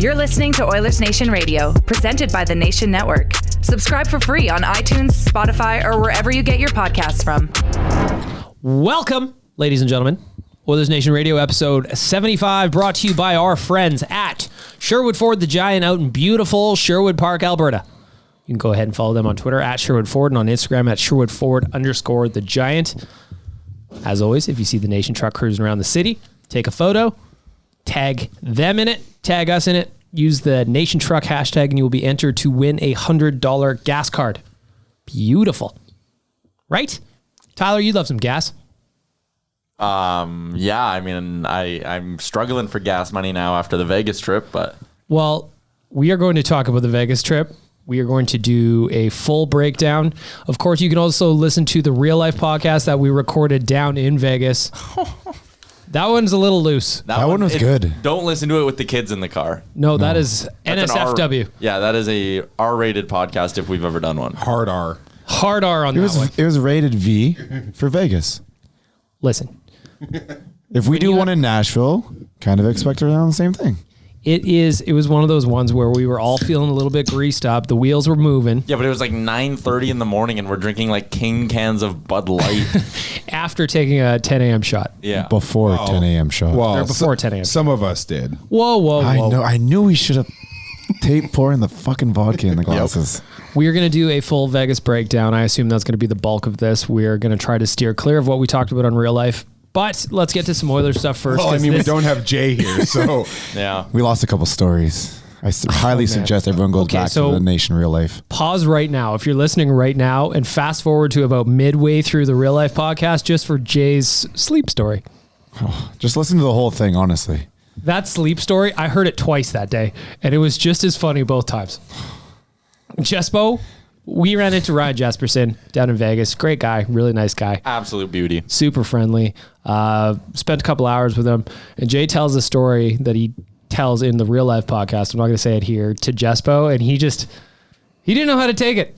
You're listening to Oilers Nation Radio, presented by the Nation Network. Subscribe for free on iTunes, Spotify, or wherever you get your podcasts from. Welcome, ladies and gentlemen. Oilers Nation Radio episode 75, brought to you by our friends at Sherwood Ford the Giant out in beautiful Sherwood Park, Alberta. You can go ahead and follow them on Twitter at Sherwood Ford and on Instagram at Sherwood_the Giant. As always, if you see the Nation truck cruising around the city, take a photo, tag them in it, tag us in it, use the Nation Truck hashtag, and you will be entered to win a $100 gas card. Beautiful. Right? Tyler, you'd love some gas. Yeah, I mean, I'm struggling for gas money now after the Vegas trip, but... Well, we are going to talk about the Vegas trip. We are going to do a full breakdown. Of course, you can also listen to the real life podcast that we recorded down in Vegas. That one's a little loose. That one was good. Don't listen to it with the kids in the car. No, that is NSFW. Yeah, that is a R-rated podcast if we've ever done one. Hard R. Hard R on that one. It was rated V for Vegas. Listen. If we do one in Nashville, kind of expect around the same thing. It was one of those ones where we were all feeling a little bit greased up. The wheels were moving. Yeah, but it was like 9:30 in the morning and we're drinking like king cans of Bud Light. After taking a 10 a.m. shot. Yeah. Before 10 a.m. shot. Or before 10 a.m. Some of us did. Whoa. I knew we should have taped pouring the fucking vodka in the glasses. We are going to do a full Vegas breakdown. I assume that's going to be the bulk of this. We are going to try to steer clear of what we talked about on real life. But let's get to some Oilers stuff first. Well, I mean, we don't have Jay here, so... Yeah. We lost a couple stories. I highly suggest everyone goes back to the Nation Real Life. Pause right now. If you're listening right now, and fast forward to about midway through the Real Life podcast just for Jay's sleep story. Oh, just listen to the whole thing, honestly. That sleep story, I heard it twice that day, and it was just as funny both times. Jespo, we ran into Ryan Jesperson down in Vegas. Great guy, really nice guy. Absolute beauty. Super friendly. Spent a couple hours with him, and Jay tells a story that he tells in the Real Life podcast. I'm not going to say it here, to Jespo, and he didn't know how to take it.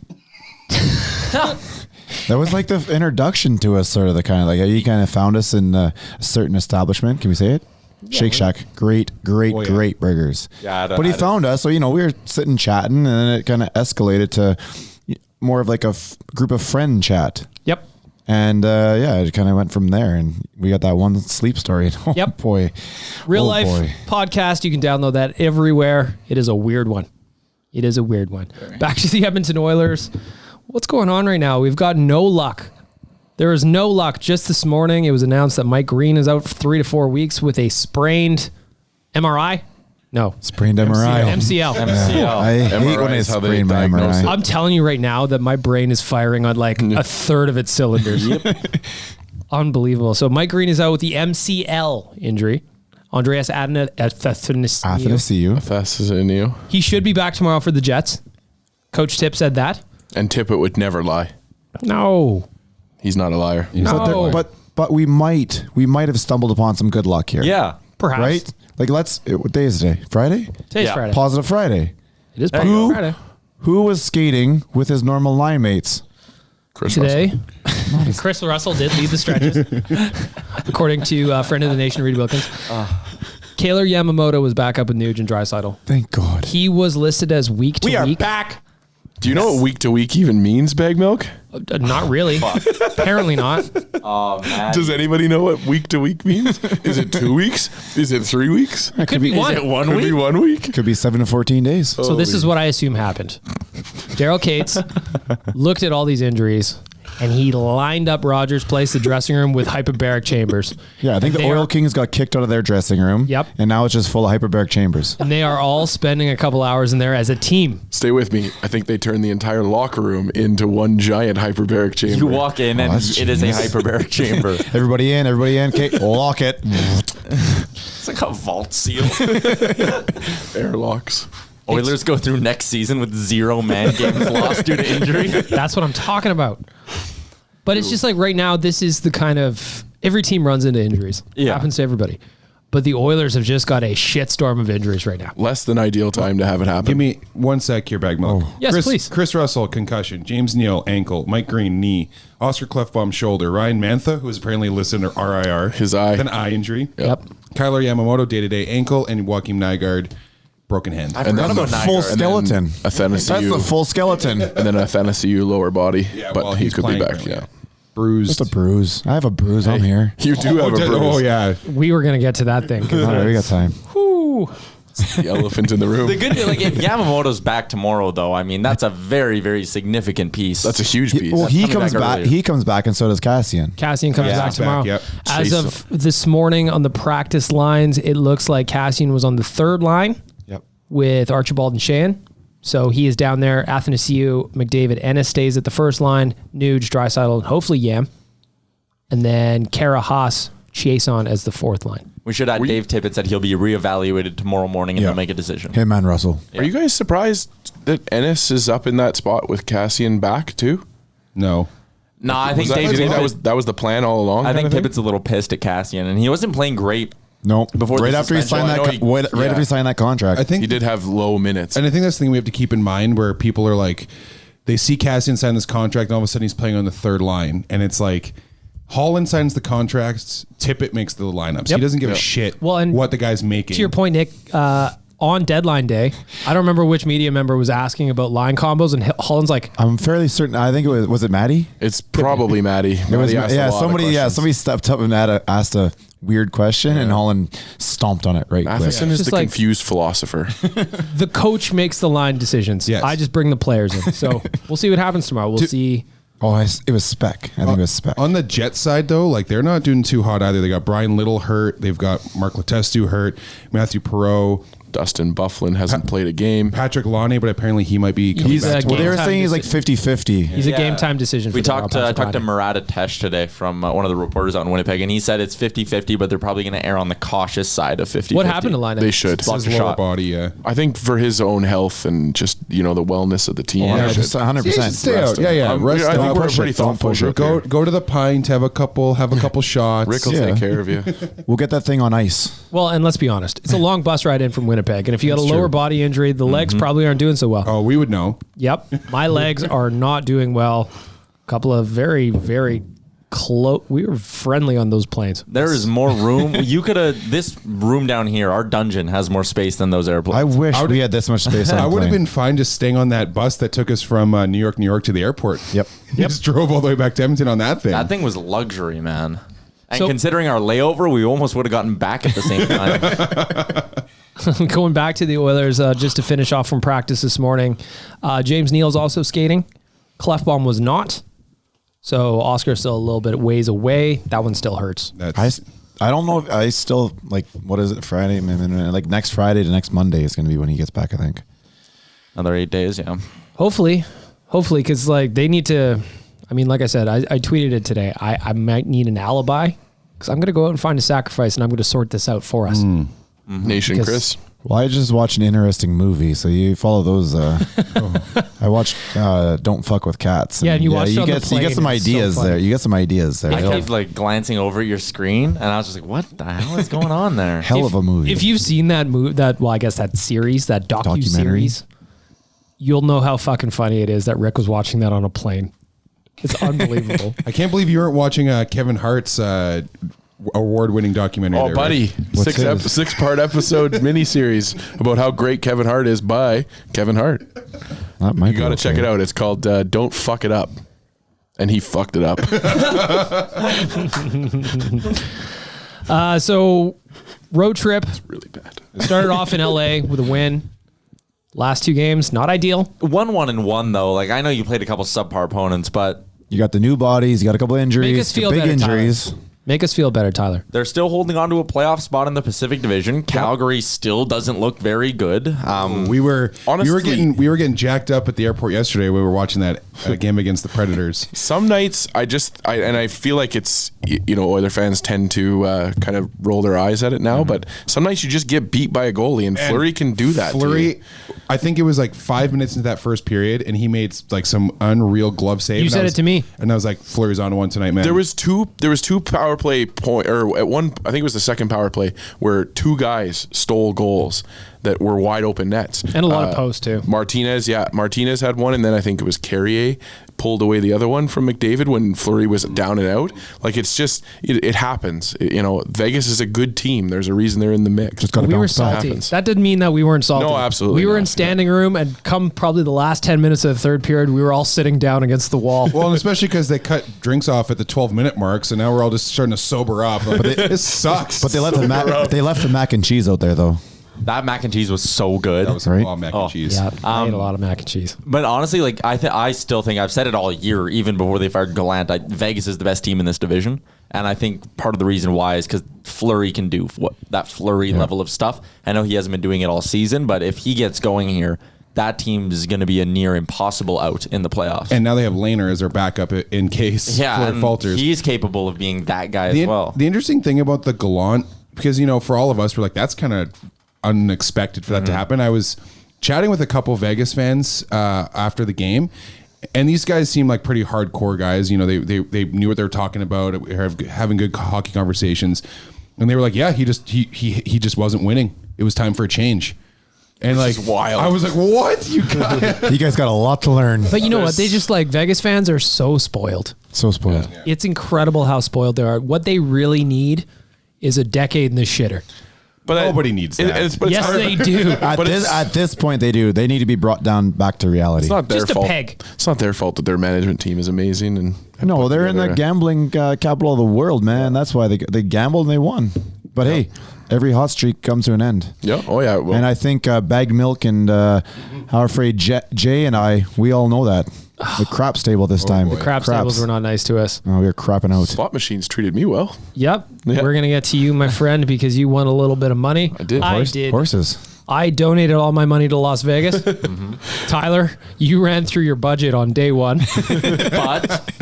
That was like the introduction to us, sort of the kind of like he kind of found us in a certain establishment. Can we say it? Yeah, Shake Shack. Great burgers. Yeah, but he found us, so we were sitting chatting, and then it kind of escalated to more of like a group of friend chat. Yep. And it kind of went from there, and we got that one sleep story. Oh, yep. Boy. Real Life podcast. You can download that everywhere. It is a weird one. Back to the Edmonton Oilers. What's going on right now? We've got no luck. There is no luck. Just this morning, it was announced that Mike Green is out for 3 to 4 weeks with a sprained MRI. No. Sprained MRI. MCL. I hate when they sprain my MRI. I'm telling you right now that my brain is firing on like a third of its cylinders. Unbelievable. So Mike Green is out with the MCL injury. Andreas Athanasiou. He should be back tomorrow for the Jets. Coach Tipp said that. And Tippett would never lie. No. He's not a liar. No. But we might have stumbled upon some good luck here. Yeah. Perhaps. Right? Like what day is today? Friday? Today's Friday. Positive Friday. It is Positive Friday. Who was skating with his normal line mates? Chris Russell. Chris Russell did lead the stretches, according to friend of the nation, Reed Wilkins. Kaylor Yamamoto was back up with Nuge and Draisaitl. Thank God. He was listed as week to week. We are back. Do you know what week to week even means, Bag Milk? Not really. Apparently not. Oh, man. Does anybody know what week to week means? Is it 2 weeks? Is it 3 weeks? It could be one. Is it 1 Could week? be 1 week. Could be 7 to 14 days. So this is what I assume happened. Daryl Cates looked at all these injuries, and he lined up Rogers Place, the dressing room, with hyperbaric chambers. Yeah, I think the Oil Kings got kicked out of their dressing room. Yep. And now it's just full of hyperbaric chambers. And they are all spending a couple hours in there as a team. Stay with me. I think they turned the entire locker room into one giant hyperbaric chamber. You walk in and it is a hyperbaric chamber. Everybody in. Okay, lock it. It's like a vault seal. Airlocks. Oilers go through next season with 0 man games lost due to injury. That's what I'm talking about. But it's just like right now, this is the kind of... Every team runs into injuries. It happens to everybody. But the Oilers have just got a shitstorm of injuries right now. Less than ideal time to have it happen. Give me 1 sec here, Bag Milk. Yes, please. Chris Russell, concussion. James Neal, ankle. Mike Green, knee. Oscar Clefbaum, shoulder. Ryan Mantha, who is apparently listed under RIR. His eye. With an eye injury. Yep. Kyler Yamamoto, day-to-day ankle. And Joakim Nygaard, broken hand. I forgot about Full Niagara. skeleton. Athanasiu. That's the full skeleton. And then Athanasiu lower body. But well, he he's could be playing back. currently. Yeah. Bruised. Just a bruise. I have a bruise. I'm here. You do have a bruise. Oh, yeah. We were going to get to that thing. All right, we got time. Whew. The elephant in the room. The good news, like if Yamamoto's back tomorrow, though, I mean that's a very, very significant piece. That's a huge piece. Well, he coming comes back back. earlier. He comes back, and so does Cassian. Cassian comes Yeah. back Back, tomorrow. yep. As Chase of this morning on the practice lines, it looks like Cassian was on the third line Yep. with Archibald and Sheahan. So he is down there. Athanasiu, McDavid, Ennis stays at the first line. Nuge, Draisaitl, and hopefully Yam. And then Kara, Haas, Chiasson as the fourth line. We should add Dave Tippett said he'll be reevaluated tomorrow morning and Yeah. they'll make a decision. Him and Russell. Are you guys surprised that Ennis is up in that spot with Cassian back too? No. No, I think Do Dave you think Tippett, that was the plan all along? I think kind of thing? Tippett's a little pissed at Cassian, and he wasn't playing great. No. Before right the after he suspension. signed I that. know Right after he signed that contract. I think he did have low minutes. And I think that's the thing we have to keep in mind where people are like, they see Cassian sign this contract and all of a sudden he's playing on the third line. And it's like, Holland signs the contracts, Tippett makes the lineups. Yep. He doesn't give a shit Well, and what the guy's making. To your point, Nick, on deadline day, I don't remember which media member was asking about line combos, and Holland's like, I'm fairly certain. I think it was it Maddie? It's probably Maddie. It was, Maddie asked a lot of somebody questions. stepped up and asked a weird question, and Holland stomped on it right quick. Matheson is Just the like- confused philosopher. the coach makes the line decisions. Yes. I just bring the players in. So we'll see what happens tomorrow. We'll see. Oh, it was Spec. I think it was Spec. On the Jet side, though, like they're not doing too hot either. They got Brian Little hurt. They've got Mark Letestu hurt. Matthew Perreault. Dustin Bufflin hasn't played a game. Patrick Laine, but apparently he might be coming He's back. a tomorrow. They were Game saying he's time like 50-50. He's a game time decision. For We tomorrow, talked to Patrick Laine. Murata Tesh today from one of the reporters out in Winnipeg, and he said it's 50-50, but they're probably going to err on the cautious side of 50-50. What happened to Line? They should. Blocked His a lower shot. body, yeah. I think for his own health and just, the wellness of the team. Yeah, they just should. 100%. Stay out. rest him. Yeah, yeah. Rest I up. think we're push it. pretty Don't thoughtful. push it. group here. Go to the Pint, have a couple shots. Rick will Yeah. take care of you. We'll get that thing on ice. Well, and let's be honest, it's a long bus ride in from Winnipeg, and if you got a That's lower true. body injury, the legs probably aren't doing so well. Oh, we would know. Yep, my legs are not doing well. A couple of very, very close. We were friendly on those planes. There is more room. You could have this room down here. Our dungeon has more space than those airplanes. I wish we had this much space on I the would have plane. been fine just staying on that bus that took us from New York to the airport. Yep. Just drove all the way back to Edmonton on that thing. That thing was luxury, man. And So- considering our layover, we almost would have gotten back at the same time. Going back to the Oilers, just to finish off from practice this morning, James Neal's also skating. Clefbaum was not. So Oscar's still a little bit ways away. That one still hurts. I don't know if I still like what is it Friday? Like next Friday to next Monday is going to be when he gets back. I think. Another 8 days, yeah. Hopefully, because like they need to. I mean, like I said, I tweeted it today. I might need an alibi because I'm going to go out and find a sacrifice, and I'm going to sort this out for us. Nation Because- Chris. Well, I just watched an interesting movie, so you follow those. I watched "Don't Fuck with Cats." Yeah, and you watched it on the you plane, get some it's so ideas funny. there. You get some ideas there. I kept like glancing over at your screen, and I was just like, "What the hell is going on there?" Hell of a movie. If you've seen that movie, I guess that series, that Documentary. docu-series, you'll know how fucking funny it is that Rick was watching that on a plane. It's unbelievable. I can't believe you weren't watching Kevin Hart's award-winning documentary. Oh, there, buddy. Rick. his? Six-part episode miniseries about how great Kevin Hart is by Kevin Hart. That might You be got to okay. check it out. It's called Don't Fuck It Up. And he fucked it up. So road trip Really bad. started off in LA with a win. Last two games, not ideal. 1-1-1 though. Like I know you played a couple subpar opponents, but You got the new bodies. You got a couple injuries. Make us feel big better, injuries. Tyler. Make us feel better, Tyler. they're still holding on to a playoff spot in the Pacific Division. Calgary still doesn't look very good. We were Honestly- we were getting jacked up at the airport yesterday. We were watching that game against the Predators. Some nights I feel like it's, Oiler fans tend to kind of roll their eyes at it now, but some nights you just get beat by a goalie, and Fleury can do that. to you. Fleury, I think it was like 5 minutes into that first period, and he made like some unreal glove save. You and I said was- it to me. and I was like, Fleury's on one tonight, man. There was two power play point, or at one, I think it was the second power play where two guys stole goals that were wide open nets. And a lot of posts, too. Martinez had one, and then I think it was Carrier pulled away the other one from McDavid when Fleury was down and out. Like, it's just, it happens. Vegas is a good team. There's a reason they're in the mix. Just gotta We were bounce back. salty. Happens. That didn't mean that we weren't salty. No, absolutely We were not. in standing room, and come probably the last 10 minutes of the third period, we were all sitting down against the wall. Well, and especially because they cut drinks off at the 12-minute mark, so now we're all just starting to sober up. But this sucks. But they left the mac and cheese out there though. That mac and cheese was so good. that was Right? raw mac and cheese. Yeah, I ate a lot of mac and cheese. But honestly, like I still think I've said it all year, even before they fired Gallant. Vegas is the best team in this division, and I think part of the reason why is because Fleury can do that Fleury level of stuff. I know he hasn't been doing it all season, but if he gets going here, that team is going to be a near impossible out in the playoffs. And now they have Laner as their backup in case Fleury and falters. he's capable of being that guy as well. The interesting thing about the Gallant, because for all of us, we're like, that's kind of unexpected for that to happen. I was chatting with a couple Vegas fans after the game, and these guys seem like pretty hardcore guys. They knew what they were talking about, having good hockey conversations, and they were like, yeah, he just wasn't winning. It was time for a change. And This is wild. I was like, what? You guys got a lot to learn. But you know what? They just Vegas fans are so spoiled. So spoiled. It's incredible how spoiled they are. What they really need is a decade in the shitter. But Nobody needs that. Yes, they do. At this point, they do. They need to be brought down back to reality. It's not their Just a fault. peg. It's not their fault that their management team is amazing. And No, they're in the together- gambling capital of the world, man. That's why they gambled and they won. But hey, every hot streak comes to an end. Yeah. Oh yeah. Well, And I think Bagged Milk and How Afraid Jay and we all know that. The crap stable this time. boy. Crap stables were not nice to us. Oh, we were crapping out. slot machines treated me well. Yep. Yeah. We're going to get to you, my friend, because you won a little bit of money. I did. I did. Horses. I donated all my money to Las Vegas. Tyler, you ran through your budget on day one.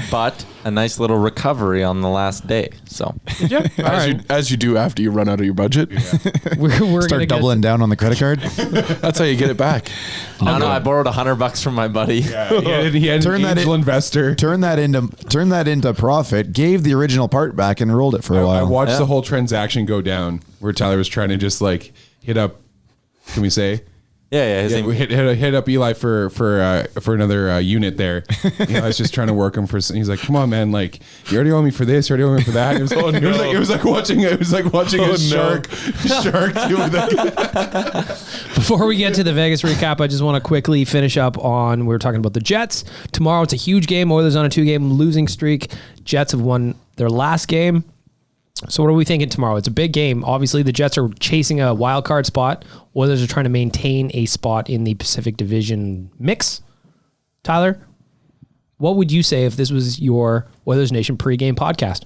but a nice little recovery on the last day. So As you do after you run out of your budget. We're gonna Start get- doubling down on the credit card. That's how you get it back. no, I borrowed $100 from my buddy. He had Turn an that angel investor. Turn that into profit. Gave the original part back and rolled it for a I while. watched the whole transaction go down where Tyler was trying to just hit up. Can we say? Yeah. His Yeah, name, we hit up Eli for another unit there. I was just trying to work him for. He's like, "Come on, man! Like you already owe me for this. You already owe me for that." And it was like watching a shark do that. Before we get to the Vegas recap, I just want to quickly finish up on, we were talking about the Jets. Tomorrow it's a huge game. Oilers on a 2-game losing streak. Jets have won their last game. So what are we thinking tomorrow? It's a big game. Obviously, the Jets are chasing a wild card spot. Oilers are trying to maintain a spot in the Pacific Division mix. Tyler, what would you say if this was your Oilers Nation pregame podcast?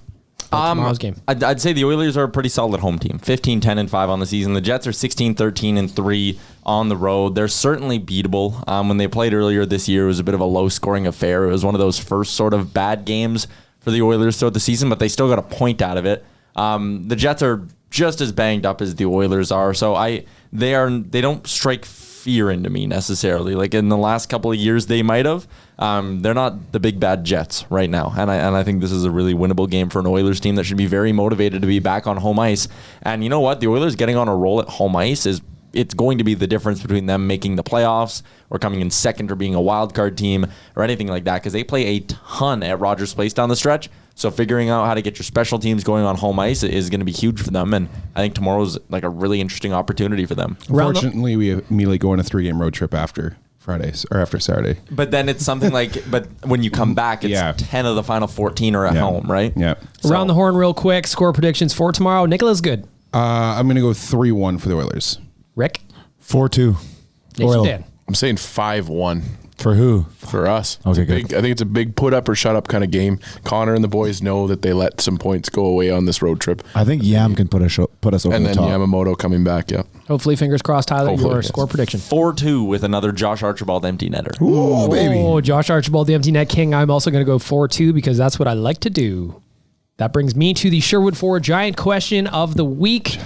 about tomorrow's game? I'd say the Oilers are a pretty solid home team. 15-10-5 on the season. The Jets are 16-13-3 on the road. They're certainly beatable. When they played earlier this year, it was a bit of a low-scoring affair. It was one of those first sort of bad games for the Oilers throughout the season, but they still got a point out of it. The Jets are just as banged up as the Oilers are, so they don't strike fear into me necessarily. Like in the last couple of years, they might have. They're not the big bad Jets right now, and I think this is a really winnable game for an Oilers team that should be very motivated to be back on home ice. And you know what? The Oilers getting on a roll at home ice it's going to be the difference between them making the playoffs or coming in second or being a wild card team or anything like that, because they play a ton at Rogers Place down the stretch. So figuring out how to get your special teams going on home ice is going to be huge for them, and I think tomorrow's like a really interesting opportunity for them. Fortunately, we immediately go on a 3-game road trip after Fridays or after Saturday. But then it's something like, but when you come back, it's 10 of the final 14 are at home, right? Yeah. Around the horn real quick, score predictions for tomorrow. Nicholas Good. I'm going to go 3-1 for the Oilers. Rick. 4-2. Nation Dan. I'm saying 5-1 For who? for us. Okay, It's a good. I think it's a big put up or shut up kind of game. Connor and the boys know that they let some points go away on this road trip. I think Yam can put us over And the then top. Yamamoto coming back, yeah. Hopefully, fingers crossed, Tyler, Hopefully, your yes. score prediction. 4-2 with another Josh Archibald empty netter. Ooh, baby. Oh, Josh Archibald, the empty net king. I'm also going to go 4-2 because that's what I like to do. That brings me to the Sherwood Ford Giant question of the week.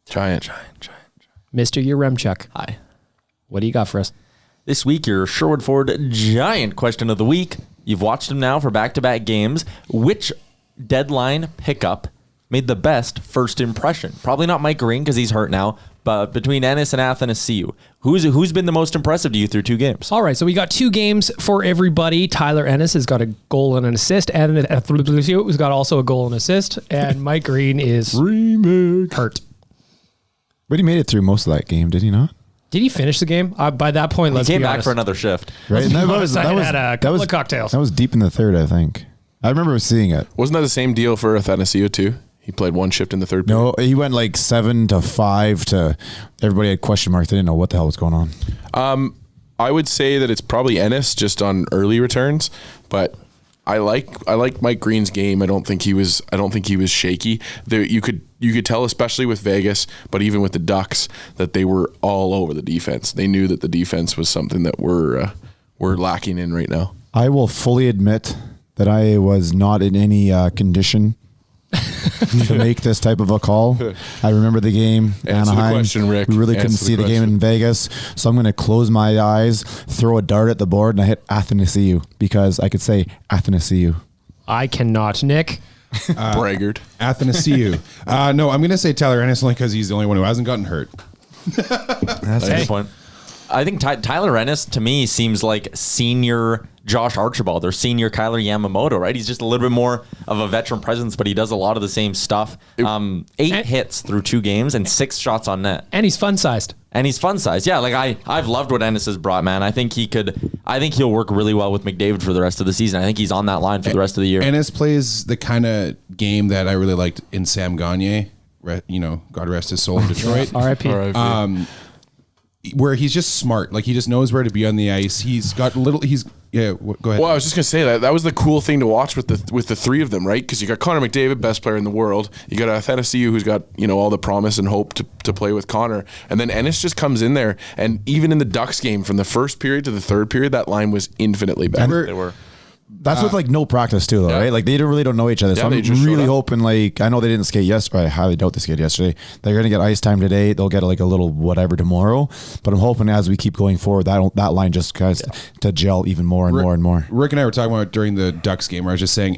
Giant. Mr. Yaremchuk, Hi. what do you got for us? This week, your Sherwood Ford Giant question of the week. You've watched him now for back-to-back games. Which deadline pickup made the best first impression? Probably not Mike Green because he's hurt now, but between Ennis and Athanasiou, who's been the most impressive to you through 2 games? All right, so we got 2 games for everybody. Tyler Ennis has got a goal and an assist, and Athanasiou has got also a goal and assist, and Mike Green is hurt. But he made it through most of that game, did he not? Did he finish the game? By that point, let's He came be back honest. for another shift. Right. And I had a couple of cocktails. That was deep in the third, I think. I remember seeing it. Wasn't that the same deal for Athanasiou too? He played 1 shift in the third period. No, he went like 7 to 5 to everybody had question marks. They didn't know what the hell was going on. I would say that it's probably Ennis just on early returns, but I like Mike Green's game. I don't think he was shaky. You could tell, especially with Vegas, but even with the Ducks, that they were all over the defense. They knew that the defense was something that we're lacking in right now. I will fully admit that I was not in any condition to make this type of a call. I remember the game, Answer Anaheim. the question, Rick. We really couldn't Answer see the game in Vegas, so I'm going to close my eyes, throw a dart at the board, and I hit Athanasiou because I could say Athanasiou. I cannot. Nick? Braggart. Athanasiou. No, I'm going to say Tyler Ennis only because he's the only one who hasn't gotten hurt. That's a good point. I think Tyler Ennis, to me, seems like senior Josh Archibald or senior Kyler Yamamoto, right? He's just a little bit more of a veteran presence, but he does a lot of the same stuff. 8 hits through 2 games and 6 shots on net. And he's fun-sized. Yeah, like I've loved what Ennis has brought, man. I think he'll work really well with McDavid for the rest of the season. I think he's on that line for the rest of the year. Ennis plays the kind of game that I really liked in Sam Gagner, God rest his soul in Detroit. R.I.P. Where he's just smart. Like, he just knows where to be on the ice. Go ahead. Well, I was just gonna say that was the cool thing to watch with the 3 of them, right? Because you got Connor McDavid, best player in the world. You got Athanasiou, who's got all the promise and hope to play with Connor, and then Ennis just comes in there. And even in the Ducks game, from the first period to the third period, that line was infinitely better. They were. That's with like no practice too, though, right? Like they really don't know each other. So I'm they just really showed up. hoping, like, I know they didn't skate yesterday. I highly doubt they skated yesterday. They're going to get ice time today. They'll get like a little whatever tomorrow. But I'm hoping as we keep going forward, that line just tries to gel even more and more and more. Rick and I were talking about it during the Ducks game, where I was just saying,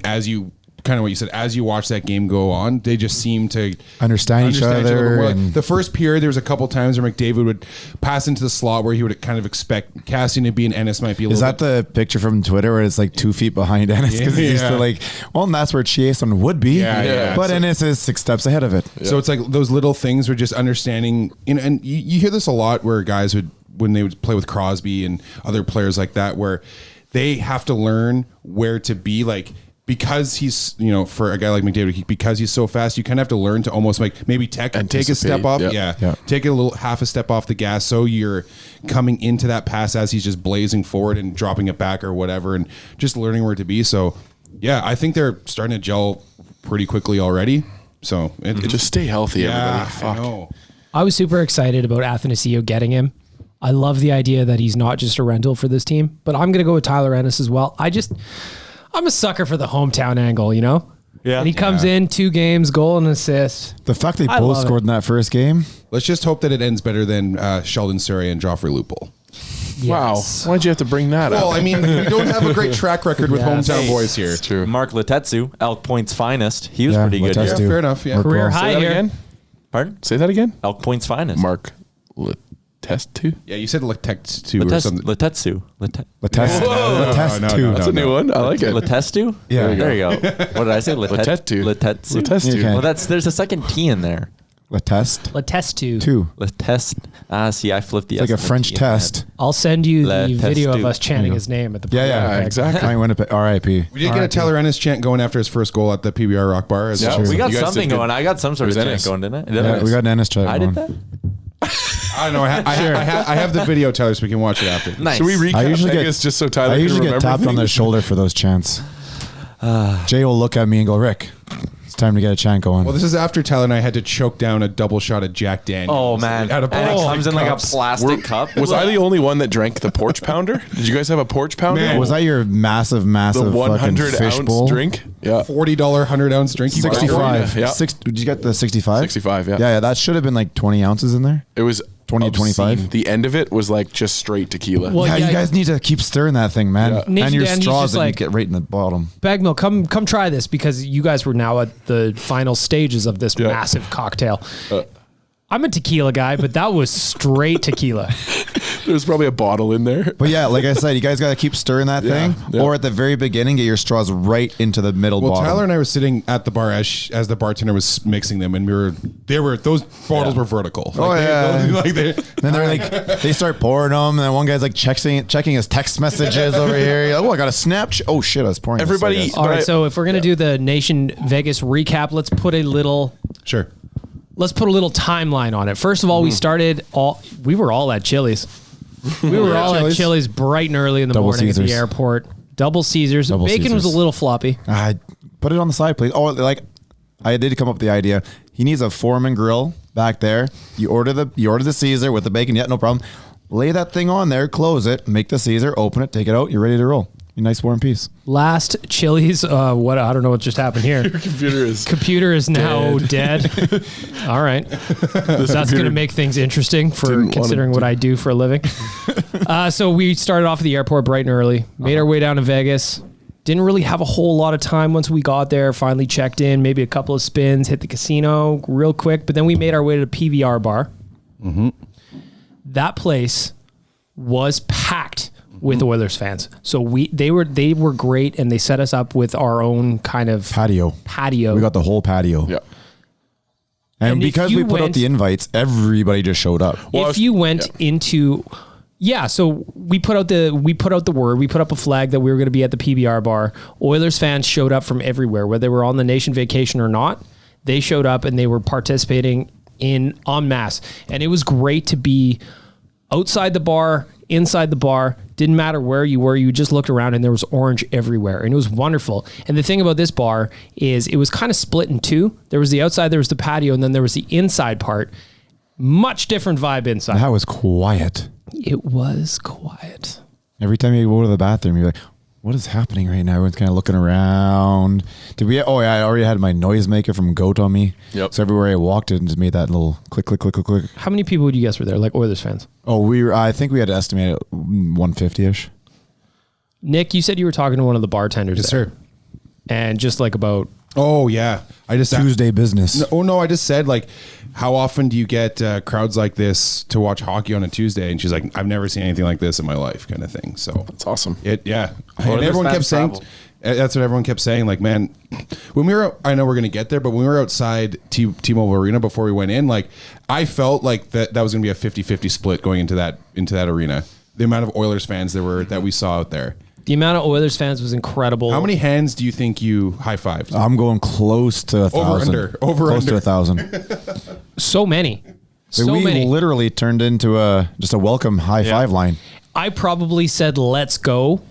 kind of what you said, as you watch that game go on, they just seem to Understand each other. more. And The first period, there was a couple times where McDavid would pass into the slot where he would kind of expect Cassian to be, and Ennis might be a is little that the picture from Twitter where it's like 2 feet behind Ennis? Because he's used to like, well, and that's where Chiasson would be. Yeah. But Ennis is 6 steps ahead of it. So it's like those little things were just understanding, and you hear this a lot where guys when they would play with Crosby and other players like that, where they have to learn where to be, like, because he's, for a guy like McDavid, because he's so fast, you kind of have to learn to almost like maybe take a step off. Yeah. Take half a step off the gas. So you're coming into that pass as he's just blazing forward and dropping it back or whatever, and just learning where to be. So yeah, I think they're starting to gel pretty quickly already. So Just stay healthy, everybody. I know. I was super excited about Athanasiou getting him. I love the idea that he's not just a rental for this team, but I'm going to go with Tyler Ennis as well. I'm a sucker for the hometown angle, Yeah. And he comes in 2 games, goal and assist. The fact they I both love scored in that first game. Let's just hope that it ends better than Sheldon Surrey and Joffrey Lupul. Wow. Yes. Why'd you have to bring that up? Well, I mean, we don't have a great track record with Yes. hometown boys here. It's true. Mark Letetsu, Elk Point's finest. He was Yeah, pretty good. Letetsu. Here. Fair enough. Yeah. Career Say high Say that here. again? Pardon? Say that again? Elk Point's finest. Mark Letestu? Yeah, you said Letext too or something. Letetsu. Let's no, two. no, That's a new one. I like it. Letestu? Yeah. There you go. What did I say? Letetsu. Letetsu. Letetsu. Okay. Well, there's a second T in there. Letest. Letestu. 2. Letest. See, I flipped the It's like a S and the French T in my head. test. I'll send you the Letestu. video of us chanting There you his name at the Yeah, Winnipeg. exactly. Kind Winnipeg. R.I.P. We did get a Tyler Ennis chant going after his first goal at the PBR Rock Bar. As Yeah, well. We got You guys something did good. going. I got some sort of It was chant Ennis. going, didn't I? Did Yeah, we got an Ennis chat I going. did that? I don't know. I have the video, Tyler, so we can watch it after. Nice. Should we recap I usually Vegas just so Tyler I can usually get remember tapped on the things? shoulder for those chants. Jay will look at me and go, Rick, it's time to get a chant going. Well, this is after Tyler and I had to choke down a double shot of Jack Daniels. Oh, man. Out of And it plastic comes in like a cups. plastic cup. Was I the only one that drank the porch pounder? Did you guys have a porch pounder? Man, was that your massive the fucking 100 fish ounce bowl? drink? Yeah. $40 100-ounce drink. You bought. 65. Yeah. Did you get the 65? 65, yeah. Yeah, that should have been like 20 ounces in there. It was 20 to 25? obscene. The end of it was like just straight tequila. Well, yeah, yeah, you guys need to keep stirring that thing, man. Yeah. Nation And your Dan, he's straws just that you like- get right in the bottom. Bagmill, come try this because you guys were now at the final stages of this massive cocktail. I'm a tequila guy, but that was straight tequila. There's probably a bottle in there. But yeah, like I said, you guys got to keep stirring that thing. yeah. Or at the very beginning, get your straws right into the middle Well, bottom. Tyler and I were sitting at the bar as the bartender was mixing them, and those bottles were vertical. Oh, yeah. Then they're like, they start pouring them, and then one guy's like checking his text messages over here. You're like, oh, I got a Snapchat. Oh shit, I was pouring. Everybody- This, I guess. All right, Right. so if we're gonna do the Nation Vegas recap, let's put a little timeline on it. First of all, we were all at Chili's. We were all at Chili's bright and early in the Double morning at Caesars. the airport. Double Caesars. Double Bacon was a Caesars. little floppy. I put it on the side, please. Oh, like I did come up with the idea. He needs a Foreman grill back there. You order the Caesar with the bacon. Yeah, no problem. Lay that thing on there, close it, make the Caesar, open it, take it out. You're ready to roll. A nice warm piece. Last Chili's, I don't know what just happened here. Computer is now dead. All right. That's going to make things interesting for considering what I do for a living. So we started off at the airport bright and early, made our way down to Vegas. Didn't really have a whole lot of time once we got there, finally checked in, maybe a couple of spins, hit the casino real quick, but then we made our way to the PVR bar. Mm-hmm. That place was packed with Oilers fans. So they were great, and they set us up with our own kind of Patio. patio. We got the whole patio. Yeah. And And if because you we put out went- the invites, everybody just showed up. If you went into so we put out the word, we put up a flag that we were going to be at the PBR bar. Oilers fans showed up from everywhere, whether they were on the Nation vacation or not. They showed up and they were participating en masse. And it was great to be outside the bar, inside the bar. Didn't matter where you were. You just looked around and there was orange everywhere. And it was wonderful. And the thing about this bar is it was kind of split in two. There was the outside, there was the patio, and then there was the inside part. Much different vibe inside. That was quiet. It was quiet. Every time you go to the bathroom, you're like, what is happening right now? Everyone's kind of looking around. I already had my noisemaker from Goat on me. Yep. So everywhere I walked, it just made that little click, click, click, click, click. How many people would you guess were there, like Oilers fans? Oh, I think we had to estimate it 150-ish. Nick, you said you were talking to one of the bartenders yes, there. sir. And just like about... Oh yeah, I just Tuesday business. No, I just said like, how often do you get crowds like this to watch hockey on a Tuesday? And she's like, I've never seen anything like this in my life, kind of thing. So It's awesome. and Oilers everyone kept fans saying, travel. that's what everyone kept saying. Like, man, when we were, I know we're gonna get there, but when we were outside T-Mobile Arena before we went in, like, I felt like that was gonna be a 50-50 split going into that arena. The amount of Oilers fans that we saw out there. The amount of Oilers fans was incredible. How many hands do you think you high-fived? I'm going close to 1,000. Over Close to under. 1,000. So many. So we many. literally turned into just a welcome high five line. I probably said, let's go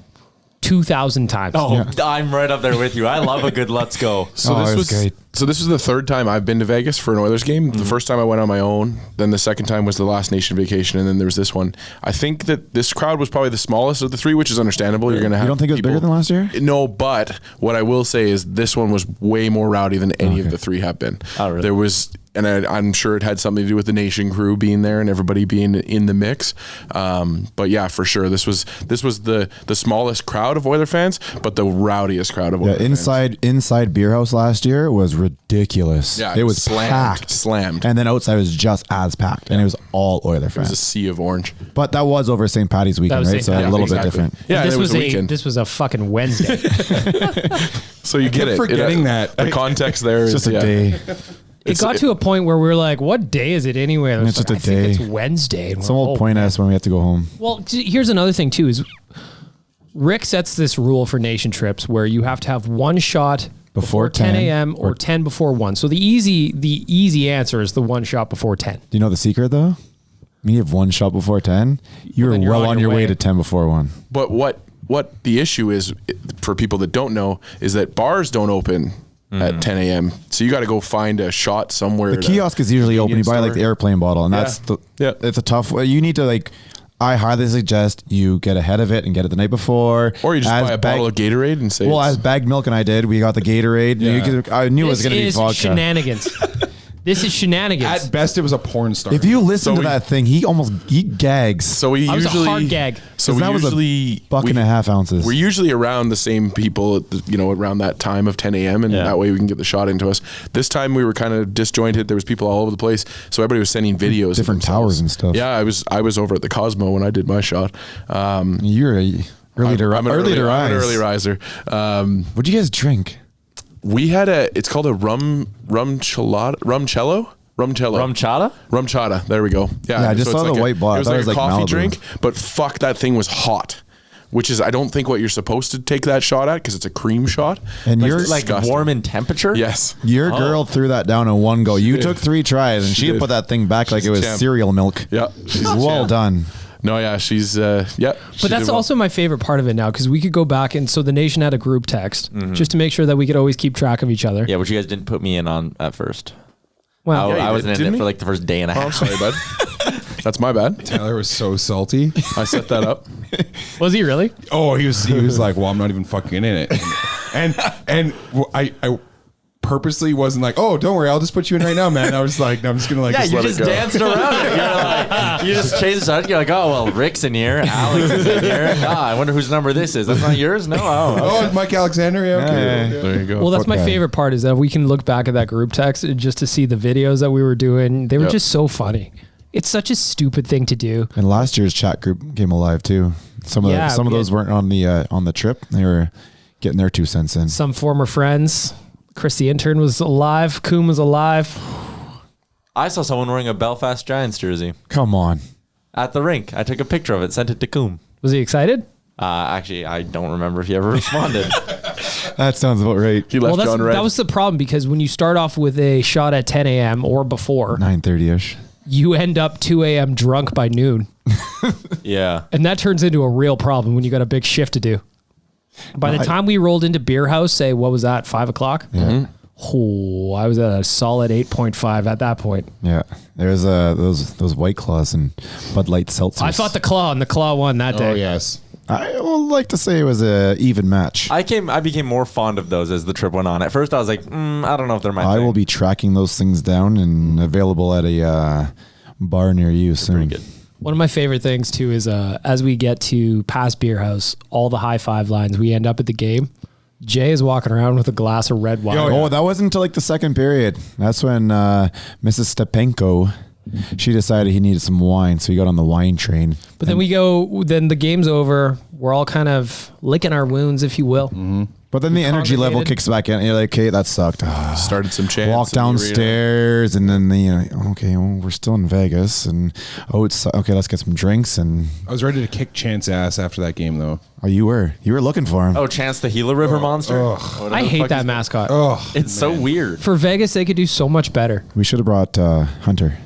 2,000 times. Oh, I'm right up there with you. I love a good let's go. So it this was great. So this was the third time I've been to Vegas for an Oilers game. The first time I went on my own. Then the second time was the last Nation vacation, and then there was this one. I think that this crowd was probably the smallest of the three, which is understandable. You're going to have. You don't think it was bigger than last year? No, but what I will say is this one was way more rowdy than any of the three have been. Oh, really? There was. And I'm sure it had something to do with the Nation crew being there and everybody being in the mix. But yeah, for sure, this was the smallest crowd of Oiler fans, but the rowdiest crowd of Oiler fans. Inside Beer House last year was ridiculous. Yeah, it was slammed. packed. And then outside was just as packed. And it was all Oiler It was a fans. sea of orange. But that was over St. Patty's weekend, was right? St. So Patty's. a little Exactly. bit different. Yeah, this and it was a weekend. This was a fucking Wednesday. So you get it. forgetting that. The context there is It's just a day. It got to a point where we were like, what day is it anyway? And It's just a I think day. it's Wednesday. And Some we're, will oh, point at us when we have to go home. Well, here's another thing too: is Rick sets this rule for nation trips where you have to have one shot before 10 a.m. or 10 before 1. So the easy answer is the one shot before 10. Do you know the secret though? When you have one shot before 10, you're then you're well on on your your way way. to 10 before 1. But what the issue is for people that don't know is that bars don't open at 10 a.m. So you got to go find a shot somewhere. The kiosk is usually open. You buy like the airplane bottle, and Yeah. it's a tough way. You need to I highly suggest you get ahead of it and get it the night before. Or you just buy a bottle of Gatorade and say as bagged milk and I did, we got the Gatorade. Yeah. I knew it was This going to be is vodka. shenanigans. This is shenanigans. At best, it was a porn star. If you listen So to we- that thing, he gags. So we That was a usually hard gag. So 'Cause we that was a usually buck and a half ounces. We're usually around the same people, at the, around that time of 10 a.m. and Yeah. that way we can get the shot into us. This time we were kind of disjointed. There was people all over the place, so everybody was sending videos, of Different themselves. towers and stuff. Yeah, I was over at the Cosmo when I did my shot. You're early to I'm an early to I'm an rise. early riser. What'd you guys drink? We had it's called a rum chata. Rum chata? There we go. Yeah, I just so saw it's the white bottle. It was I like thought a it was like coffee Malibu. drink, but fuck, that thing was hot. Which is, I don't think what you're supposed to take that shot at because it's a cream shot. And Like, you're like disgusting. warm in temperature? Yes. Your girl threw that down in one go. You did. took 3 tries, and she did. put that thing back like She's it a was champ. cereal milk. Yeah. She's a Well champ. done. No, yeah, she's yeah. But that's also my favorite part of it now because we could go back and so the nation had a group text just to make sure that we could always keep track of each other. Yeah, which you guys didn't put me in on at first. Well, Yeah, you I wasn't did, in didn't it for you? like the first day and a Oh, I'm half. sorry, bud. That's my bad. Tyler was so salty. I set that up. was he really? Oh, he was like, well, I'm not even fucking in it. And I purposely wasn't like, oh, don't worry, I'll just put you in right now, man. I was like, no, I'm just gonna like Yeah, just you let just it go. danced around it. You're like, you just changed the shot. You're like, oh, well, Rick's in here. Alex is in here. I wonder whose number this is. That's not yours? No? Oh, okay. Oh, Mike Alexander. Yeah, okay. Hey. There you go. Well, that's my Okay. favorite part is that we can look back at that group text just to see the videos that we were doing. They were Yep. just so funny. It's such a stupid thing to do. And last year's chat group came alive too. Some of Yeah, some of we those had- weren't on the trip. They were getting their 2 cents in. Some former friends. Chris the intern was alive. Coom was alive. I saw someone wearing a Belfast Giants jersey Come on. at the rink. I took a picture of it, sent it to Coom. Was he excited? Actually, I don't remember if he ever responded. That sounds about right. He left John Red. that was the problem because when you start off with a shot at 10 a.m. or before, 9:30ish. you end up 2 a.m. drunk by noon. Yeah. And that turns into a real problem when you got a big shift to do. By the time we rolled into Beer House, say, what was that, 5 o'clock? Oh, I was at a solid 8.5 at that point. Yeah. There's those White Claws and Bud Light seltzers. I fought the Claw, and the Claw won that day. Oh yes. I would like to say it was a even match. I became more fond of those as the trip went on. At first, I was like, I don't know if they're my I thing. will be tracking those things down and available at a bar near you soon. Pretty good. One of my favorite things, too, is as we get to past Beer House, all the high five lines, we end up at the game. Jay is walking around with a glass of red wine. Oh, that wasn't until like the second period. That's when Mrs. Stepenko, she decided he needed some wine, so he got on the wine train. But then then the game's over. We're all kind of licking our wounds, if you will. But then the energy level congregated. kicks back in, and you're like, okay, that sucked. Started some chants. Walk in the arena. downstairs, and then okay, well, we're still in Vegas, and it's okay. Let's get some drinks, and I was ready to kick Chance ass after that game, though. you were looking for him. Oh, Chance the Gila River Monster? Whatever I the hate fuck that he's- mascot. Oh, It's so weird. For Vegas, they could do so much better. We should have brought Hunter.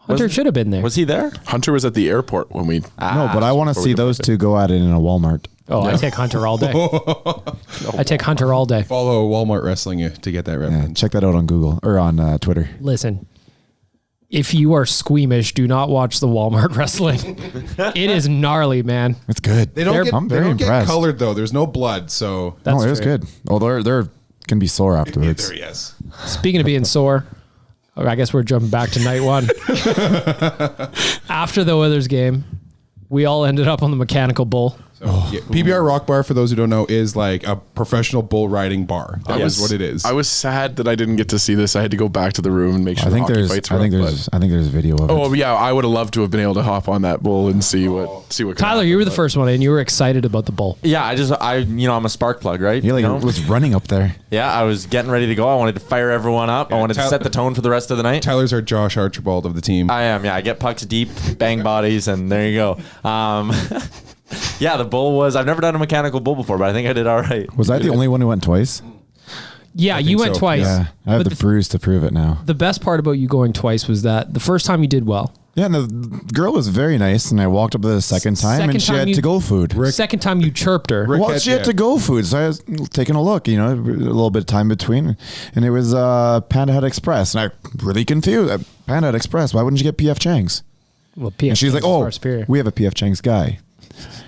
Hunter should have been there. Was he there? Hunter was at the airport when we. No, but I want to before we see got those back. two go at it in a Walmart. Oh, I take Hunter all day. I take Hunter all day. follow Walmart Wrestling to get that Yeah, reference. check that out on Google or on Twitter. Listen, if you are squeamish, do not watch the Walmart wrestling. It is gnarly, man. It's good. They don't They're- get, I'm they very don't get impressed. colored though. There's no blood, so That's No, it was true. good. Although they're can be sore afterwards. There, yes. Speaking of being sore, I guess we're jumping back to night one. After the Oilers game, we all ended up on the mechanical bull. Yeah, PBR Rock Bar, for those who don't know, is like a professional bull riding bar. That was what it is. I was sad that I didn't get to see this. I had to go back to the room and make sure I think the hockey there's fights I were think up, there's video of but- Oh it. yeah, I would have loved to have been able to hop on that bull and see what could Tyler, happen, you were the but- first one, and you were excited about the bull. Yeah, I'm a spark plug, right? He like You know? was running up there. Yeah, I was getting ready to go. I wanted to fire everyone up. I wanted to set the tone for the rest of the night. Tyler's our Josh Archibald of the team. I am, yeah. I get pucks deep, bang bodies, and there you go. Yeah, the bull was. I've never done a mechanical bull before, but I think I did all right. Was I the only one who went twice? Yeah, you went so. twice. Yeah, I have But the bruise to prove it now. the best part about you going twice was that the first time you did well. Yeah, and the girl was very nice, and I walked up the second time, Second and she time had you- to go food. Second time you chirped her. Rick- Well, she had yeah. to go food, so I was taking a look. A little bit of time between, and it was Panda Hut Express, and I really confused. Panda Hut Express. Why wouldn't you get PF Chang's? Well, PF And she's like, Chang's "Oh, far superior. we have a PF Chang's guy."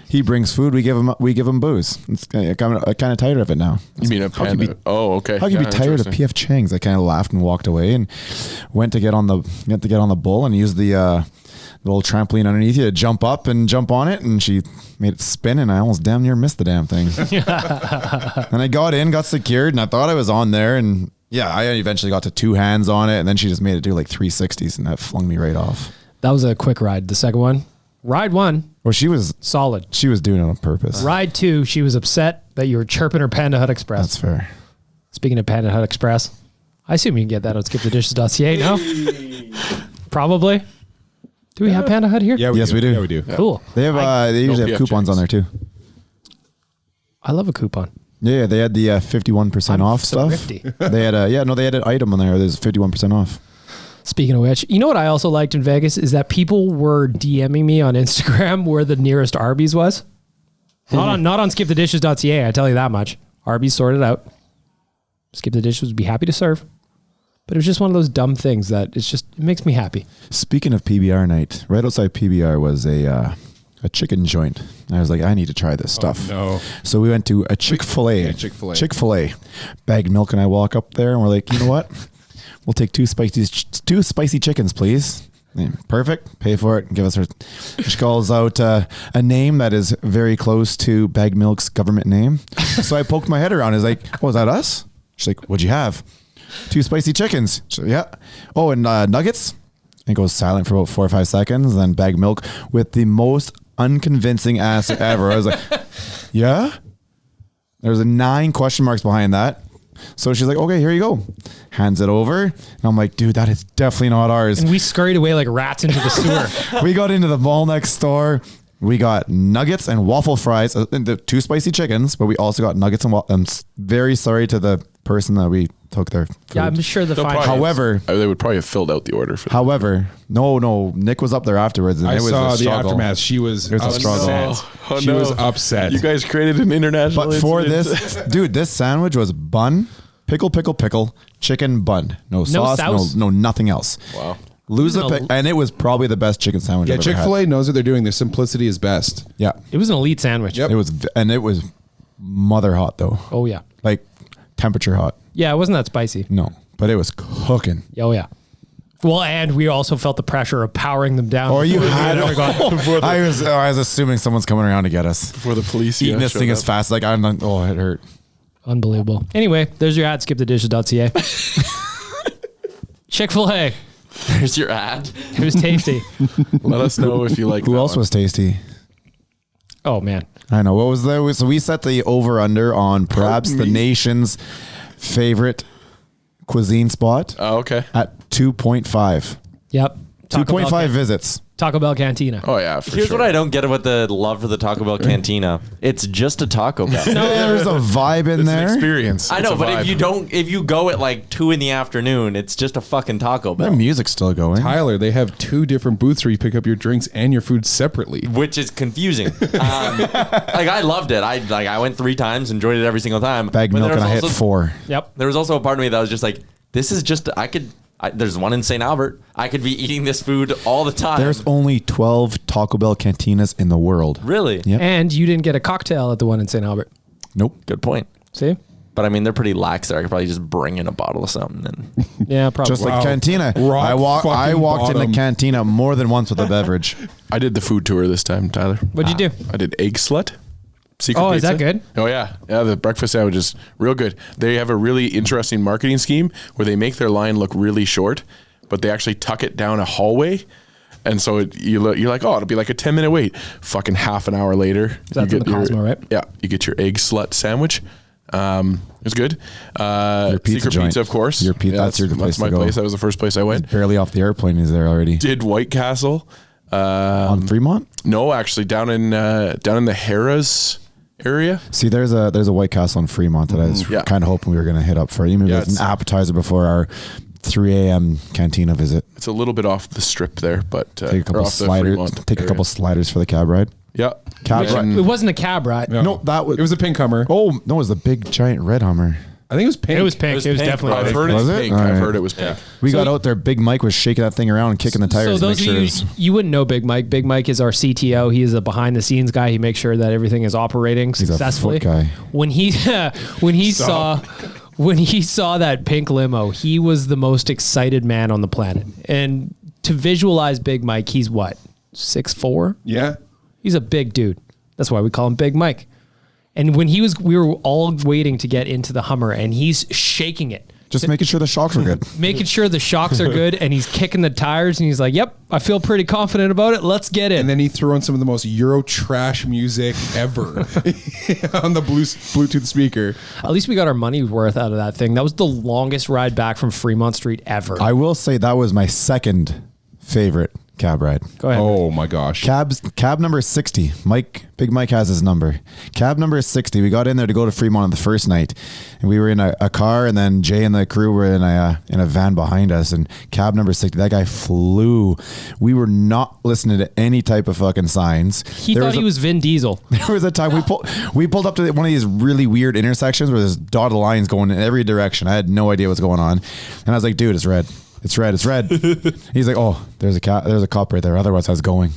He brings food. We give him booze. I'm kind of tired of it now. You mean a panda? Oh, okay. How can you be tired of PF Chang's? I kind of laughed and walked away and went to get on the bull and used the little trampoline underneath you to jump up and jump on it, and she made it spin, and I almost damn near missed the damn thing. And I got secured, and I thought I was on there, and yeah, I eventually got to 2 hands on it, and then she just made it do like 360s, and that flung me right off. That was a quick ride. The second one, ride 1. Well, she was solid. She was doing it on purpose. Ride 2, she was upset that you were chirping her Panda Hut Express. That's fair. Speaking of Panda Hut Express, I assume you can get that on skipthedishes.ca now. Probably. Do we have Panda Hut here? Yeah, yes, we do. Yeah, we do. Cool. They have. They usually have coupons on there too. I love a coupon. Yeah, they had the 51% off stuff. thrifty. They had they had an item on there. There's 51% off. Speaking of which, you know what I also liked in Vegas is that people were DMing me on Instagram where the nearest Arby's was. Not on skipthedishes.ca, I tell you that much. Arby's sorted out. Skip the Dishes would be happy to serve. But it was just one of those dumb things that it makes me happy. Speaking of PBR night, right outside PBR was a chicken joint. I was like, I need to try this stuff. No. So we went to a Chick-fil-A. Yeah, Chick-fil-A. Chick-fil-A. Bagged milk, and I walk up there and we're like, you know what? We'll take 2 spicy chickens, please. Yeah, perfect. Pay for it. Give us her. She calls out a name that is very close to Bagged Milk's government name. So I poked my head around. I was like, oh, is that us? She's like, what'd you have? 2 spicy chickens. So, yeah. Oh, and nuggets? And goes silent for about 4 or 5 seconds. Then Bagged Milk with the most unconvincing answer ever. I was like, yeah? There's 9 question marks behind that. So she's like, okay, here you go. Hands it over. And I'm like, dude, that is definitely not ours. And we scurried away like rats into the sewer. We got into the mall next door. We got nuggets and waffle fries, the 2 spicy chickens, but we also got nuggets and I'm very sorry to the person that we took their food. Yeah, I'm sure However, they would probably have filled out the order for that. However, no, Nick was up there afterwards. And I it was saw a the struggle. aftermath. She was It was a struggle. Oh, She was upset. You guys created an international But for incident. this, dude, this sandwich was bun, pickle, chicken bun. No sauce, sauce? no nothing else. Wow. And it was probably the best chicken sandwich Yeah, I've ever had. Chick-fil-A knows what they're doing. Their simplicity is best. Yeah. It was an elite sandwich. Yep. It was mother hot though. Oh, yeah. Like temperature hot. Yeah, it wasn't that spicy. No, but it was cooking. Oh, yeah. Well, and we also felt the pressure of powering them down. Or you before we had. ever got- I was assuming someone's coming around to get us. Before the police Eating this thing as fast. Like I'm like, oh, it hurt. Unbelievable. Anyway, there's your ad, skipthedishes.ca. Chick-fil-A. There's your ad. It was tasty. Let us know if you like Who that else one. was tasty? Oh, man. I know. What was there? So we set the over under on perhaps the nation's favorite cuisine spot Oh, okay. at 2.5. Yep. 2.5 visits. Taco Bell Cantina. Oh, yeah, for Here's sure. what I don't get about the love for the Taco Bell Cantina. It's just a Taco Bell. There's a vibe in It's there. an experience. I It's know, a but vibe. if you go at like 2 PM, it's just a fucking Taco Their Bell, music's still going. Tyler, they have 2 different booths where you pick up your drinks and your food separately. which is confusing. Like I loved it. I went 3 times, enjoyed it every single time. Bagged But milk there and I was hit also- 4. Yep. There was also a part of me that was just like, this is just there's one in St. Albert. I could be eating this food all the time. There's only 12 Taco Bell cantinas in the world. Really? Yep. And you didn't get a cocktail at the one in St. Albert. Nope. Good point. See? But I mean, they're pretty lax there. I could probably just bring in a bottle of something. And Yeah, probably. Just like Wow. cantina. Rock I fucking walked in bottom. the cantina more than once with a beverage. I did the food tour this time, Tyler. What'd you do? I did egg slut. Secret Oh, is that pizza. good? Oh, yeah. Yeah, the breakfast sandwich is real good. They have a really interesting marketing scheme where they make their line look really short, but they actually tuck it down a hallway. And so you're like, oh, it'll be like a 10-minute wait. Fucking half an hour later. That's in the Cosmo, right? Yeah. You get your egg slut sandwich. It's good. Your pizza Secret joint. Pizza, of course. Your pizza- that's your place That's my to go. place. That was the first place I went. Barely off the airplane. He's there already. Did White Castle. On Fremont? No, actually, down in the Harrah's area. See, there's a White Castle in Fremont that I was Yeah. kind of hoping we were going to hit up for. Even Yeah, as an it's- appetizer before our 3 a.m. cantina visit. It's a little bit off the strip there, but Take a or couple off the sliders. Fremont Take a area. couple sliders for the cab ride. Yeah, Cab It ride. wasn't a cab ride. No, that was. It was a pink Hummer. Oh no, it was the big giant red Hummer. I think it was pink. It was pink. It was pink, definitely bro. I've pink. heard it's Was it? pink. All I've right. heard it was pink. We So got out there. Big Mike was shaking that thing around and kicking the tires. So to those make of sure you, it was- you wouldn't know Big Mike. Big Mike is our CTO. He is a behind the scenes guy. He makes sure that everything is operating He's a successfully. foot guy. When he saw that pink limo, he was the most excited man on the planet. And to visualize Big Mike, he's what, 6'4"? Yeah. He's a big dude. That's why we call him Big Mike. And when we were all waiting to get into the Hummer, and he's shaking it. just making sure the shocks were good. Making sure the shocks are good, and he's kicking the tires, and he's like, "Yep, I feel pretty confident about it. Let's get in." And then he threw on some of the most Euro trash music ever on the Bluetooth speaker. At least we got our money worth out of that thing. That was the longest ride back from Fremont Street ever. I will say that was my second favorite cab ride. Go ahead. Oh my gosh. Cab number 60. Big Mike has his number. Cab number 60. We got in there to go to Fremont on the first night, and we were in a car, and then Jay and the crew were in a van behind us. And cab number 60, that guy flew. We were not listening to any type of fucking signs. He There thought he was Vin Diesel. There was a time we pulled up to one of these really weird intersections where there's dotted lines going in every direction. I had no idea what's going on, and I was like, "Dude, it's red. It's red. It's red." He's like, "Oh, there's a cop right there. Otherwise, I was going."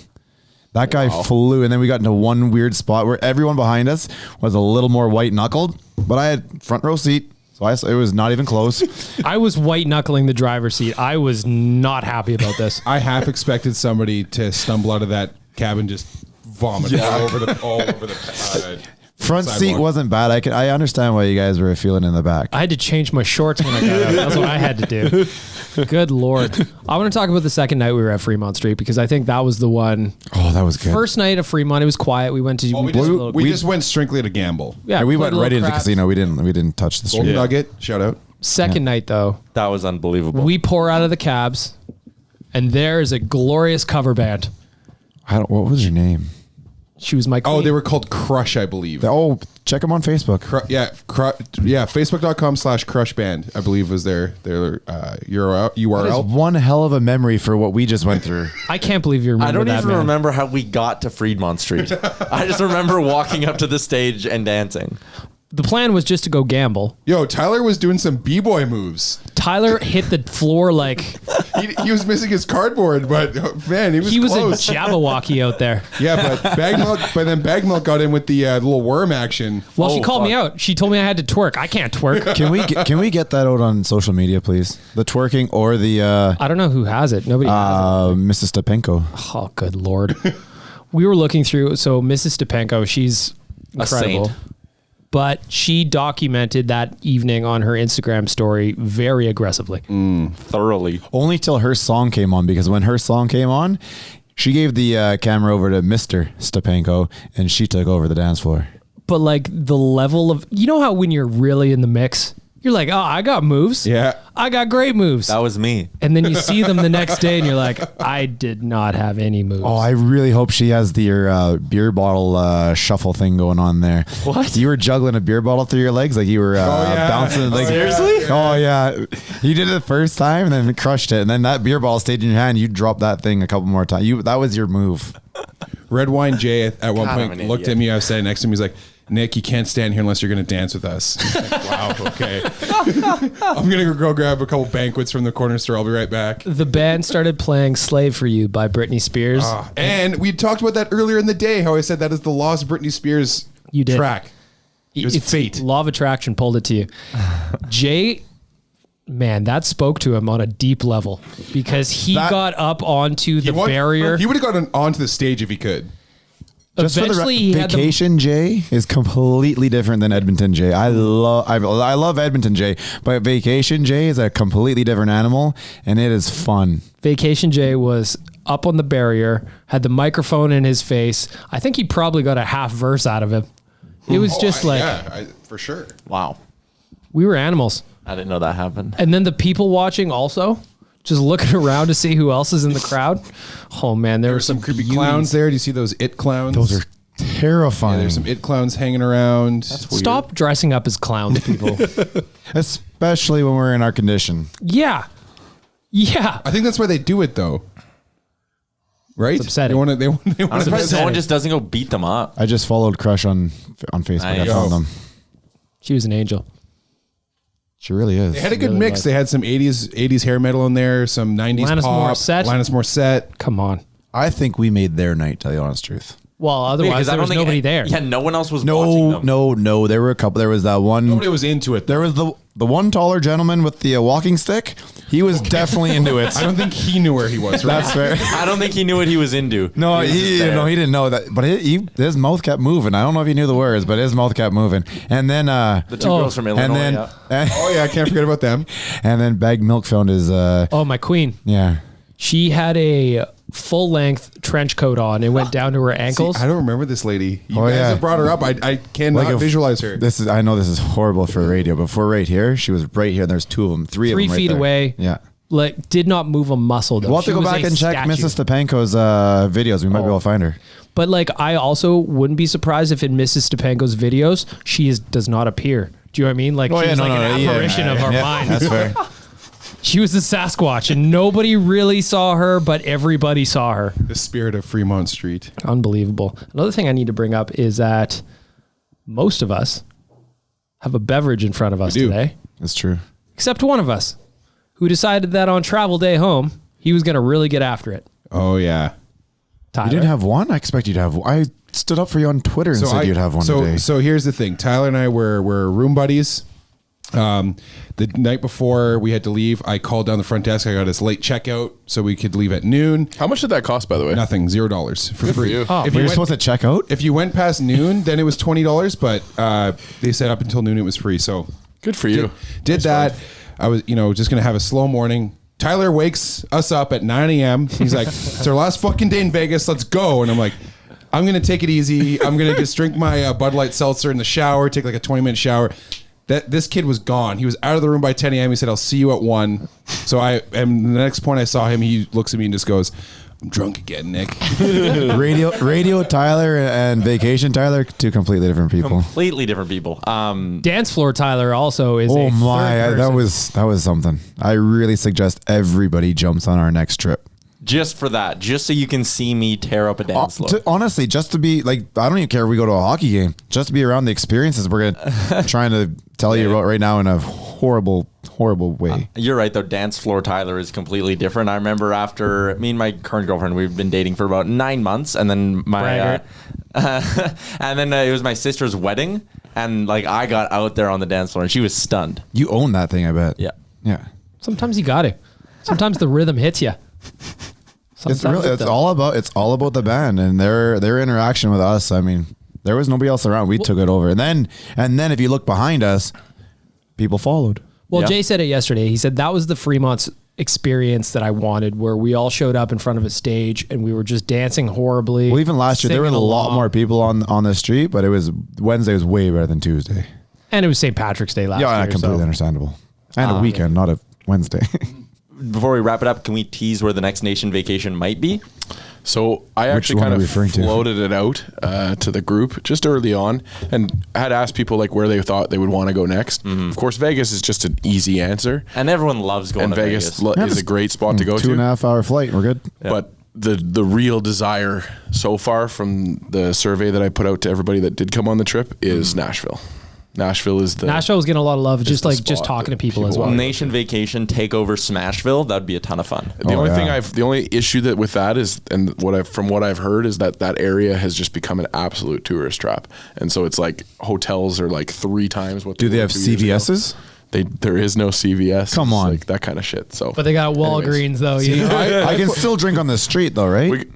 That guy flew, and then we got into one weird spot where everyone behind us was a little more white knuckled, but I had front row seat, so it was not even close. I was white knuckling the driver's seat. I was not happy about this. I half expected somebody to stumble out of that cab and just vomit all over the Front seat sidewalk. wasn't bad. I understand why you guys were feeling in the back. I had to change my shorts when I got out. That's what I had to do. Good Lord. I want to talk about the second night we were at Fremont Street, because I think that was the one. Oh, that was good. First night of Fremont, it was quiet. We went to. We just went strictly to gamble. yeah, we played went a right little into the craps. casino. We didn't touch the street. Golden Nugget, shout out. Second night, though, That was unbelievable. we pour out of the cabs, and there is a glorious cover band. What was your name? She was my queen. Oh, they were called Crush, I believe. Oh, check them on Facebook. Facebook.com/Crush Band, I believe was their That is URL. one hell of a memory for what we just went through. I can't believe you remember I don't that, even man. remember how we got to Fremont Street. I just remember walking up to the stage and dancing. The plan was just to go gamble. Yo, Tyler was doing some b-boy moves. Tyler hit the floor like He was missing his cardboard, but man, he was close. a Jabberwocky out there. Yeah, but Bag Milk got in with the little worm action. Well, she Oh, called me fuck. out. She told me I had to twerk. I can't twerk. Can we get that out on social media, please? The twerking or the I don't know who has it. Nobody has Mrs. Stepenko. it. Oh, good Lord. We were looking through. So Mrs. Stepenko, she's incredible. saint. But she documented that evening on her Instagram story very aggressively. Thoroughly. Only till her song came on, because when her song came on, she gave the camera over to Mr. Stepenko, and she took over the dance floor. But like the level of, you know how when you're really in the mix, you're like, oh, I got moves. Yeah. I got great moves. That was me. And then you see them the next day and you're like, I did not have any moves. Oh, I really hope she has the beer bottle shuffle thing going on there. What? You were juggling a beer bottle through your legs like you were bouncing. Like, Seriously? Oh, yeah. You did it the first time and then crushed it. And then that beer bottle stayed in your hand. You dropped that thing a couple more times. That was your move. Red Wine Jay at one God, I'm point an looked idiot. at me. I was standing next to him. He's like, Nick, you can't stand here unless you're going to dance with us. Like, wow, okay. I'm going to go grab a couple banquets from the corner store. I'll be right back. The band started playing Slave for You by Britney Spears. And we talked about that earlier in the day, how I said that is the lost Britney Spears You did. track. It was It's fate. Law of attraction pulled it to you. Jay, man, that spoke to him on a deep level, because he That- got up onto the barrier. He would have gotten onto the stage if he could. Just for the Eventually, he had the Vacation Jay is completely different than Edmonton Jay. I love Edmonton Jay, but Vacation Jay is a completely different animal, and it is fun. Vacation Jay was up on the barrier, had the microphone in his face. I think he probably got a half verse out of him. It was just for sure. Wow. we were animals. I didn't know that happened. And then the people watching also, just looking around to see who else is in the crowd. Oh man, there were some Creepy beauties. clowns there. Do you see those it clowns? Those are terrifying. There's some it clowns hanging around. Stop dressing up as clowns, people. Especially when we're in our condition. Yeah. Yeah. I think that's why they do it though. Right? It's upsetting. They want to. I'm surprised no upsetting. one just doesn't go beat them up. I just followed Crush on Facebook. I Nice. found them. She was an angel. She really is. They had a good Really mix. was. They had some 80s hair metal in there, some 90s Alanis pop. Morissette. Alanis Morissette. Come on. I think we made their night, tell you the honest truth. Well, otherwise there was nobody there. Yeah, no one else was watching No, them. no. There were a couple. There was that one. Nobody was into it. There was the one taller gentleman with the walking stick. He was definitely into it. I don't think he knew where he was. Right? That's fair. I don't think he knew what he was into. No, was just he there. didn't know that. But his mouth kept moving. I don't know if he knew the words, but his mouth kept moving. And then The two girls from Illinois. and then Oh yeah, I can't forget about them. and then Bag Milk found his Oh, my queen. yeah. She had a full-length trench coat on. It went down to her ankles. I don't remember this lady. You Oh, guys yeah. have brought her up. I cannot Like if- visualize her. I know this is horrible for radio, but for right here, she was right here. And there's two of them, three 3 of them right feet there. away. Yeah. Like, did not move a muscle, though. We'll have to She go was back a and check statue. Mrs. Stepanko's videos. We might be able to find her. But, like, I also wouldn't be surprised if in Mrs. Stepanko's videos, she does not appear. Do you know what I mean? Like, she's like an apparition of our minds. That's fair. She was the Sasquatch, and nobody really saw her, but everybody saw her. The spirit of Fremont Street. Unbelievable. Another thing I need to bring up is that most of us have a beverage in front of us We do. today, That's true. except one of us who decided that on travel day home, he was going to really get after it. Oh yeah. Tyler. You didn't have one? I expect you'd have one. I stood up for you on Twitter and said you'd have one today. So here's the thing. Tyler and I were room buddies. The night before we had to leave, I called down the front desk. I got us late checkout so we could leave at noon. How much did that cost, by the way? Nothing, $0 for free. you. Oh, If You're you, supposed to check out? if you went past noon, then it was $20. But they said up until noon it was free. So Good for you. did that. I was, just gonna have a slow morning. Tyler wakes us up at 9 a.m. He's like, "It's our last fucking day in Vegas. Let's go." And I'm like, "I'm gonna take it easy. I'm gonna just drink my Bud Light seltzer in the shower. Take like a 20-minute shower." This kid was gone. He was out of the room by 10 a.m. He said, "I'll see you at 1." So the next point I saw him, he looks at me and just goes, "I'm drunk again, Nick." Radio Tyler and Vacation Tyler, two completely different people. Completely different people. Dance floor Tyler also is Oh a my, third person. that was something. I really suggest everybody jumps on our next trip. Just for that, just so you can see me tear up a dance floor. Honestly, just to be like, I don't even care if we go to a hockey game, just to be around the experiences we're trying to tell you about right now in a horrible way. You're right, though. Dance floor Tyler is completely different. I remember after me and my current girlfriend, we've been dating for about 9 months, and then it was my sister's wedding, and like I got out there on the dance floor, and she was stunned. You own that thing, I bet. Yeah. Yeah. Sometimes you got to. Sometimes the rhythm hits you. It's all about the band and their interaction with us. I mean, there was nobody else around. We took it over. And then if you look behind us, people followed. Well, Yeah. Jay said it yesterday. He said that was the Fremont's experience that I wanted, where we all showed up in front of a stage and we were just dancing horribly. Well, even last year there were a singing lot along. more people on the street, but Wednesday was way better than Tuesday. And it was St. Patrick's Day last year. Yeah, completely understandable. And a weekend, not a Wednesday. Before we wrap it up, can we tease where the next nation vacation might be? So I actually one kind are of we referring to? floated it out to the group just early on and had asked people like where they thought they would want to go next. Of course, Vegas is just an easy answer. And everyone loves going And to Vegas Vegas. is a great spot to go 2.5 hour flight. We're good. But the real desire so far from the survey that I put out to everybody that did come on the trip is Nashville. Nashville is the Nashville was getting a lot of love, just the like just spot talking to that people as people well. want. Nation vacation take over Smashville. That'd be a ton of fun. The Oh, only yeah. thing the only issue that with that is, and from what I've heard is that area has just become an absolute tourist trap, and so it's like hotels are like 3 times what. Do they were have 2 years ago. CVS's? There is no CVS. Come It's on. like that kind of shit. So, But they got Walgreens though. You know? I can still drink on the street though, right?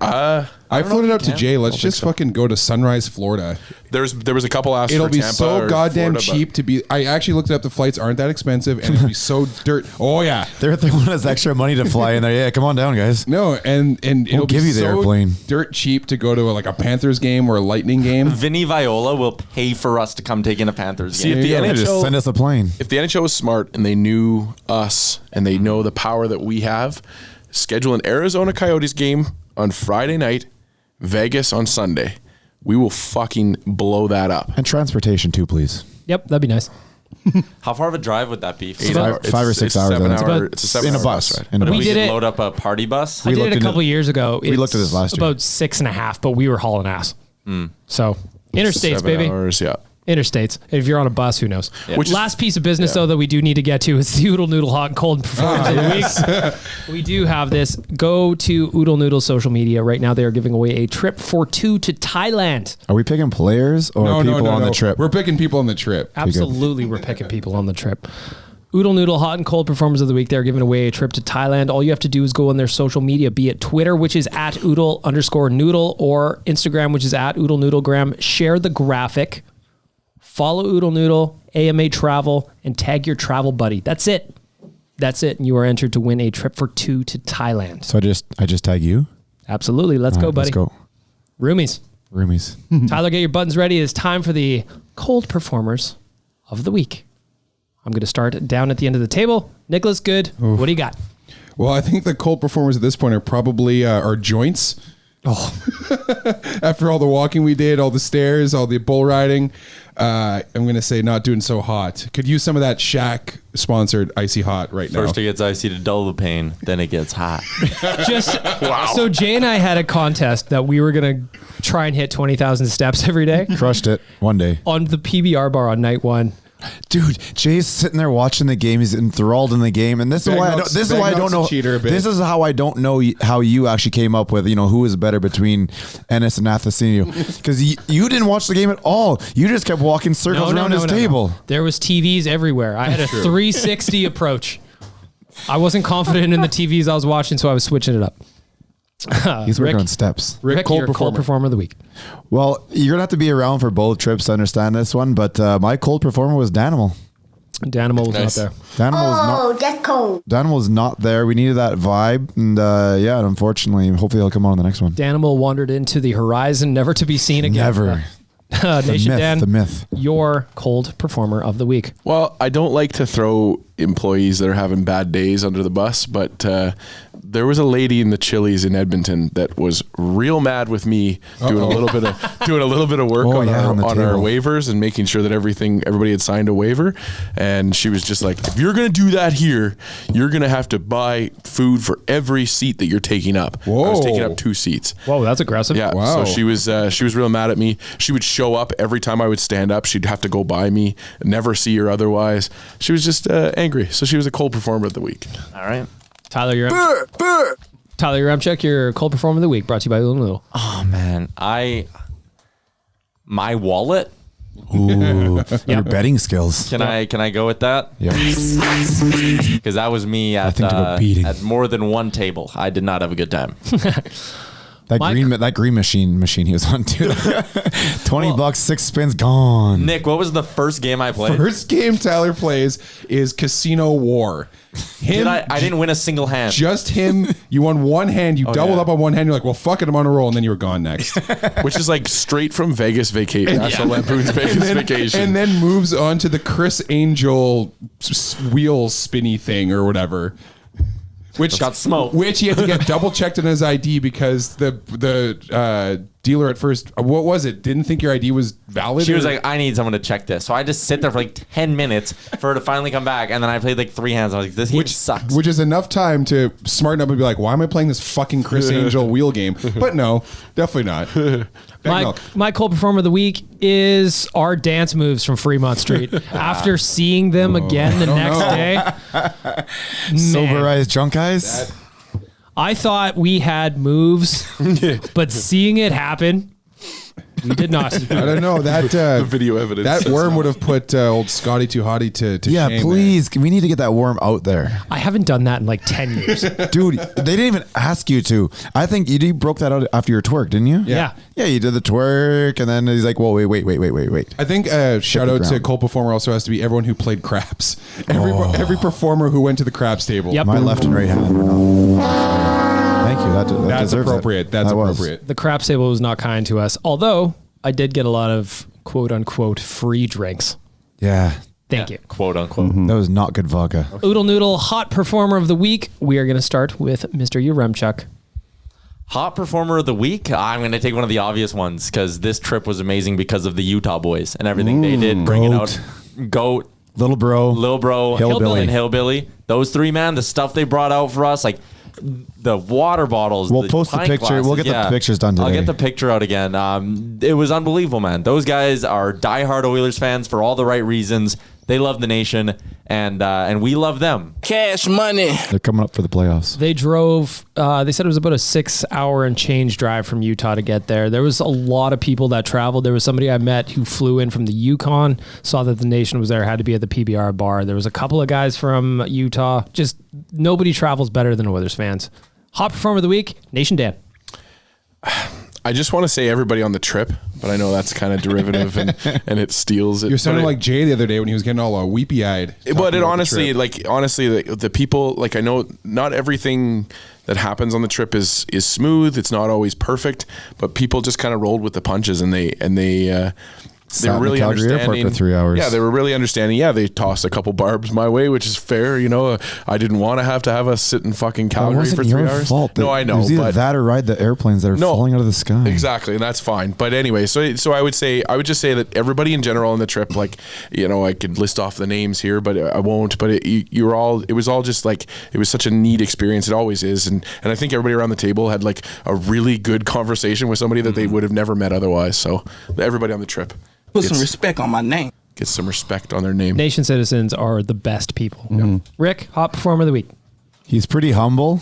I floated out to Jay. Let's just fucking go to Sunrise, Florida. there was a couple asked It'll for be Tampa so or goddamn Florida, but cheap to be. I actually looked it up. The flights aren't that expensive, and it'll be so dirt. Oh yeah, They want us extra money to fly in there. Yeah, come on down, guys. no, and it'll give be you the so airplane. dirt cheap to go to like a Panthers game or a Lightning game. Vinny Viola will pay for us to come take in a Panthers See, game. if the Yeah, Just NHL send us a plane. if the NHL was smart and they knew us and they know the power that we have, schedule an Arizona Coyotes game on Friday night, Vegas on Sunday. We will fucking blow that up. And transportation too, please. Yep, that'd be nice. How far of a drive would that be? Five or 6 hours. It's That's a about 7 in a hour bus. ride. In a But if We we did could it- load up a party bus. I did looked it a into- couple years ago. we looked at this last year. About 6.5, but we were hauling ass. So interstate, 7 baby. hours, yeah. Interstates. If you're on a bus, who knows? Yeah. Which last piece of business, though, that we do need to get to is the Oodle Noodle Hot and Cold Performance of the Week. We do have this. Go to Oodle Noodle's social media. Right now, they are giving away a trip for 2 to Thailand. Are we picking players or people on the trip? We're picking people on the trip. Absolutely, we're picking people on the trip. Oodle Noodle Hot and Cold Performers of the Week. They're giving away a trip to Thailand. All you have to do is go on their social media, be it Twitter, which is at Oodle_Noodle, or Instagram, which is at Oodle Noodlegram. Share the graphic. Follow Oodle Noodle, AMA Travel, and tag your travel buddy. That's it. And you are entered to win a trip for 2 to Thailand. So I just tag you? Absolutely. Let's go, buddy. Let's go. Roomies. Tyler, get your buttons ready. It's time for the Cold Performers of the Week. I'm going to start down at the end of the table. Nicholas, good. Oof. What do you got? Well, I think the cold performers at this point are probably our joints. Oh, after all the walking we did, all the stairs, all the bull riding, I'm going to say not doing so hot. Could use some of that Shaq sponsored Icy Hot right now. First it gets icy to dull the pain, then it gets hot. So Jay and I had a contest that we were going to try and hit 20,000 steps every day. Crushed it one day. On the PBR bar on night 1. Dude, Jay's sitting there watching the game. He's enthralled in the game, and this is why I don't. This is why I don't know. This is how I don't know how you actually came up with who is better between Ennis and Athasino, because you didn't watch the game at all. You just kept walking circles around his table. No. There was TVs everywhere. I had a 360 approach. I wasn't confident in the TVs I was watching, so I was switching it up. He's working on steps. Rick, your cold performer of the week. Well, you're gonna have to be around for both trips to understand this one, but my cold performer was Danimal. Danimal was not there. That's cold. Danimal was not there. We needed that vibe, and unfortunately, hopefully he'll come on the next one. Danimal wandered into the horizon, never to be seen again. Never. Nation Dan, the myth. Your cold performer of the week. Well, I don't like to throw employees that are having bad days under the bus, but there was a lady in the Chili's in Edmonton that was real mad with me doing a little bit of work on our waivers and making sure that everybody had signed a waiver, and she was just like, if you're gonna do that here, you're gonna have to buy food for every seat that you're taking up. Whoa. I was taking up 2 seats. Whoa, that's aggressive. Yeah. Wow. So she was real mad at me. She would show up every time I would stand up. She'd have to go by me, never see her otherwise. She was just angry. So she was a cold performer of the week. All right. Tyler, you're Check your cold performer of the week, brought to you by Oodle Noodle. Oh man, my wallet. Ooh, your betting skills. Can I go with that? Yeah. Because that was me at more than one table. I did not have a good time. That green machine he was on too. $20, 6 spins gone. Nick, what was the first game I played? First game Tyler plays is Casino War. I didn't win a single hand. Just him. You won one hand. You doubled up on one hand. You're like, well, fuck it, I'm on a roll, and then you were gone next. Which is like straight from Vegas Vacation. National Lampoon's Vegas Vacation. And then moves on to the Chris Angel wheel spinny thing or whatever. Which got smoked. Which he had to get double checked on his ID because the dealer at first, what was it? Didn't think your ID was valid. She was like, I need someone to check this. So I just sit there for like 10 minutes for her to finally come back. And then I played like 3 hands. I was like, this game sucks. Which is enough time to smarten up and be like, why am I playing this fucking Chris Angel wheel game? But no, definitely not. My cold performer of the week is our dance moves from Fremont Street. After seeing them again the next day, Sober-eyes, drunk eyes. I thought we had moves, but seeing it happen, we did not. I don't know that the video evidence. That worm would have put old Scotty Too Hottie to yeah, shame. Please, we need to get that worm out there. I haven't done that in like 10 years. Dude, they didn't even ask you to. I think you broke that out after your twerk, didn't you? Yeah. Yeah, you did the twerk, and then he's like, whoa, wait. I think shout out to Cold Performer also has to be everyone who played craps. Every performer who went to the craps table. Yep. My left and right hand were not. Thank you. That That's appropriate. That's appropriate. The craps table was not kind to us, although I did get a lot of quote unquote free drinks. Yeah. Thank you. Quote unquote. Mm-hmm. That was not good vodka. Oodle Noodle hot performer of the week. We are going to start with Mr. Yaremchuk. Hot performer of the week? I'm going to take one of the obvious ones because this trip was amazing because of the Utah boys and everything they did. Bringing out Goat, Little Bro, Hillbilly, and Hillbilly. Those 3, man, the stuff they brought out for us, like the water bottles. We'll the post the pint picture. We'll get glasses. the pictures done today. I'll get the picture out again. It was unbelievable, man. Those guys are diehard Oilers fans for all the right reasons. They love the nation, and we love them. Cash money. They're coming up for the playoffs. They drove, they said it was about a 6-hour and change drive from Utah to get there. There was a lot of people that traveled. There was somebody I met who flew in from the Yukon, saw that the nation was there, had to be at the PBR bar. There was a couple of guys from Utah. Just nobody travels better than Oilers fans. Hot Performer of the Week, Nation Dan. I just want to say everybody on the trip, but I know that's kind of derivative and it steals it. You're sounding like Jay the other day when he was getting all weepy-eyed. But it honestly, the people, like I know not everything that happens on the trip is smooth. It's not always perfect, but people just kind of rolled with the punches and they were really understanding. For 3 hours. Yeah, they were really understanding. Yeah, they tossed a couple barbs my way, which is fair. You know, I didn't want to have us sit in fucking Calgary for 3 hours. Fault. No, I know. It was either but that or ride the airplanes that are falling out of the sky. Exactly, and that's fine. But anyway, so I would just say that everybody in general on the trip, like, you know, I could list off the names here, but I won't. But it was all just like, it was such a neat experience. It always is, and I think everybody around the table had like a really good conversation with somebody that they would have never met otherwise. So everybody on the trip. Put some respect on my name. Get some respect on their name. Nation citizens are the best people. Rick, Hot Performer of the Week. He's pretty humble,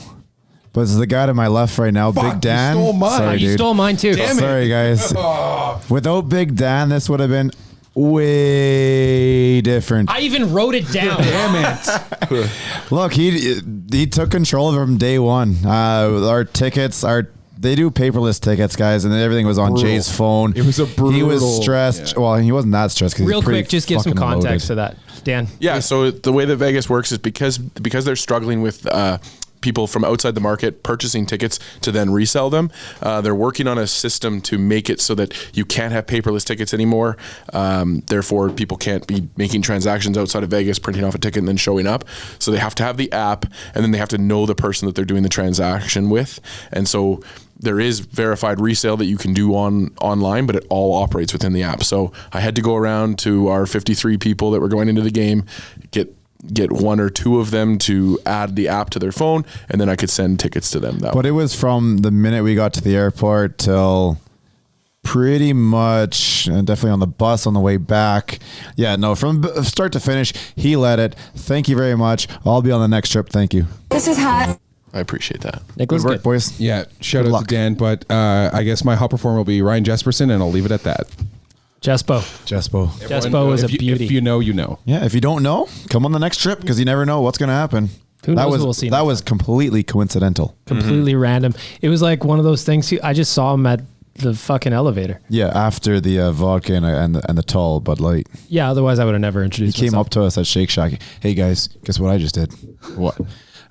but it's the guy to my left right now, Fuck, Big Dan. you stole mine. Sorry, You dude. stole mine too. Damn it. Sorry, guys. Without Big Dan, this would have been way different. I even wrote it down. Damn it. Look, he took control of it from day one. Our tickets they do paperless tickets, guys, and everything was on Jay's phone. It was a brutal. He was stressed. Yeah. Well, he wasn't that stressed. Real quick, just give some context to that. Dan? Yeah, so the way that Vegas works is because they're struggling with people from outside the market purchasing tickets to then resell them. They're working on a system to make it so that you can't have paperless tickets anymore. Therefore, people can't be making transactions outside of Vegas, printing off a ticket and then showing up. So they have to have the app, and then they have to know the person that they're doing the transaction with. And so there is verified resale that you can do online, but it all operates within the app. So I had to go around to our 53 people that were going into the game, get one or two of them to add the app to their phone, and then I could send tickets to them that way. But it was from the minute we got to the airport till pretty much, and definitely on the bus on the way back. Yeah, no, from start to finish, he led it. Thank you very much. I'll be on the next trip. Thank you. This is hot. I appreciate that. Nicholas, Good work, boys. Yeah, shout Good out luck. to Dan, but I guess my hot performer will be Ryan Jesperson, and I'll leave it at that. Jespo. Jespo. Was a if you, beauty. If you know, you know. Yeah, if you don't know, come on the next trip because you never know what's going to happen. Who knows who we'll see That next was completely coincidental. Completely random. It was like one of those things. I just saw him at the fucking elevator. Yeah, after the vodka and the tall Bud Light. Yeah, otherwise I would have never He introduced came myself. up to us at Shake Shack. Hey guys, guess what I just did? What?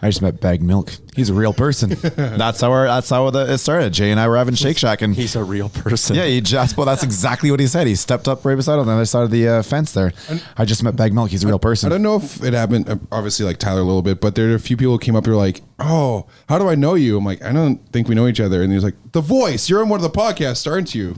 I just met Bag Milk. He's a real person. That's how it started. Jay and I were having Shake Shack, and He's a real person. yeah, that's exactly what he said. He stepped up right beside on the other side of the fence there. I just met Bag Milk. He's a real person. I don't know if it happened, obviously, like Tyler a little bit, but there are a few people who came up who were like, oh, how do I know you? I'm like, I don't think we know each other. And he was like, The Voice, you're on one of the podcasts, aren't you?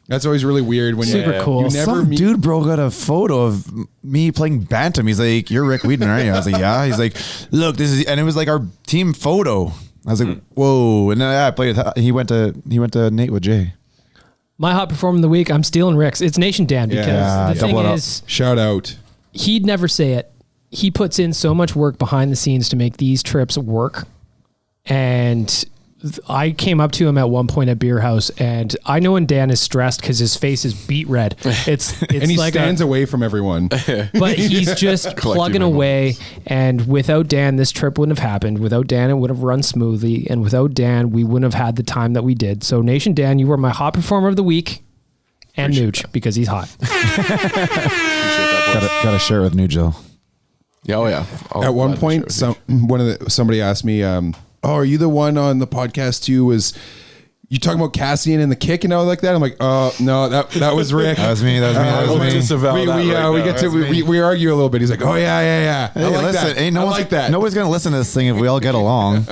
That's always really weird when Super cool. you never Some meet. dude, bro, got a photo of me playing Bantam. He's like, "You're Rick Wheaton, aren't you?" I was like, "Yeah." He's like, "Look, this is," and it was like our team photo. I was like, "Whoa!" And then I played. He went to Nate with Jay. My hot performer of the week, I'm stealing Rick's. It's Nation Dan because Yeah, the thing double it up. is, Shout out. he'd never say it. He puts in so much work behind the scenes to make these trips work. And I came up to him at one point at Beer House, and I know when Dan is stressed because his face is beet red. It's And he like stands away from everyone. but he's just plugging away. And without Dan, this trip wouldn't have happened. Without Dan, it would have run smoothly. And without Dan, we wouldn't have had the time that we did. So Nation Dan, you were my hot performer of the week, and Nooch because he's hot. Got to share it with New Joe. Yeah, oh yeah. At one point, somebody asked me, "Oh, are you the one on the podcast too? Was you talking about Cassian and the kick and all like that?" I'm like, "Oh no, that was Rick. That was me. We argue a little bit. He's like, "Oh yeah. Hey, I like listen, that. ain't I like that. Nobody's gonna listen to this thing if we all get along.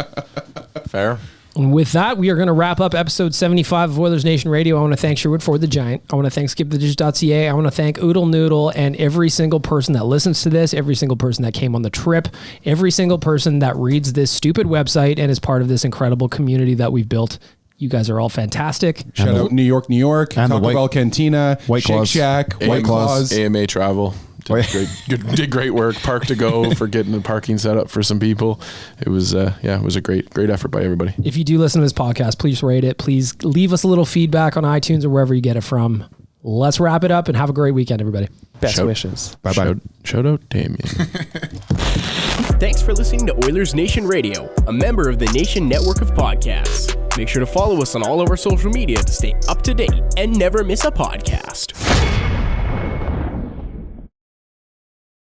Fair. And with that, we are going to wrap up episode 75 of Oilers Nation Radio. I want to thank Sherwood Ford the Giant. I want to thank skiptheditch.ca. I want to thank Oodle Noodle and every single person that listens to this, every single person that came on the trip, every single person that reads this stupid website and is part of this incredible community that we've built. You guys are all fantastic. Shout out New York, and Taco the Bell Cantina, White Shake Claws. Shack, White Claws. AMA Travel. Did great work. Park to Go for getting the parking set up for some people. It was it was a great effort by everybody. If you do listen to this podcast, please rate it. Please leave us a little feedback on iTunes or wherever you get it from. Let's wrap it up and have a great weekend, everybody. Best wishes. Bye-bye. Shout out Damien. Thanks for listening to Oilers Nation Radio, a member of the Nation Network of Podcasts. Make sure to follow us on all of our social media to stay up to date and never miss a podcast.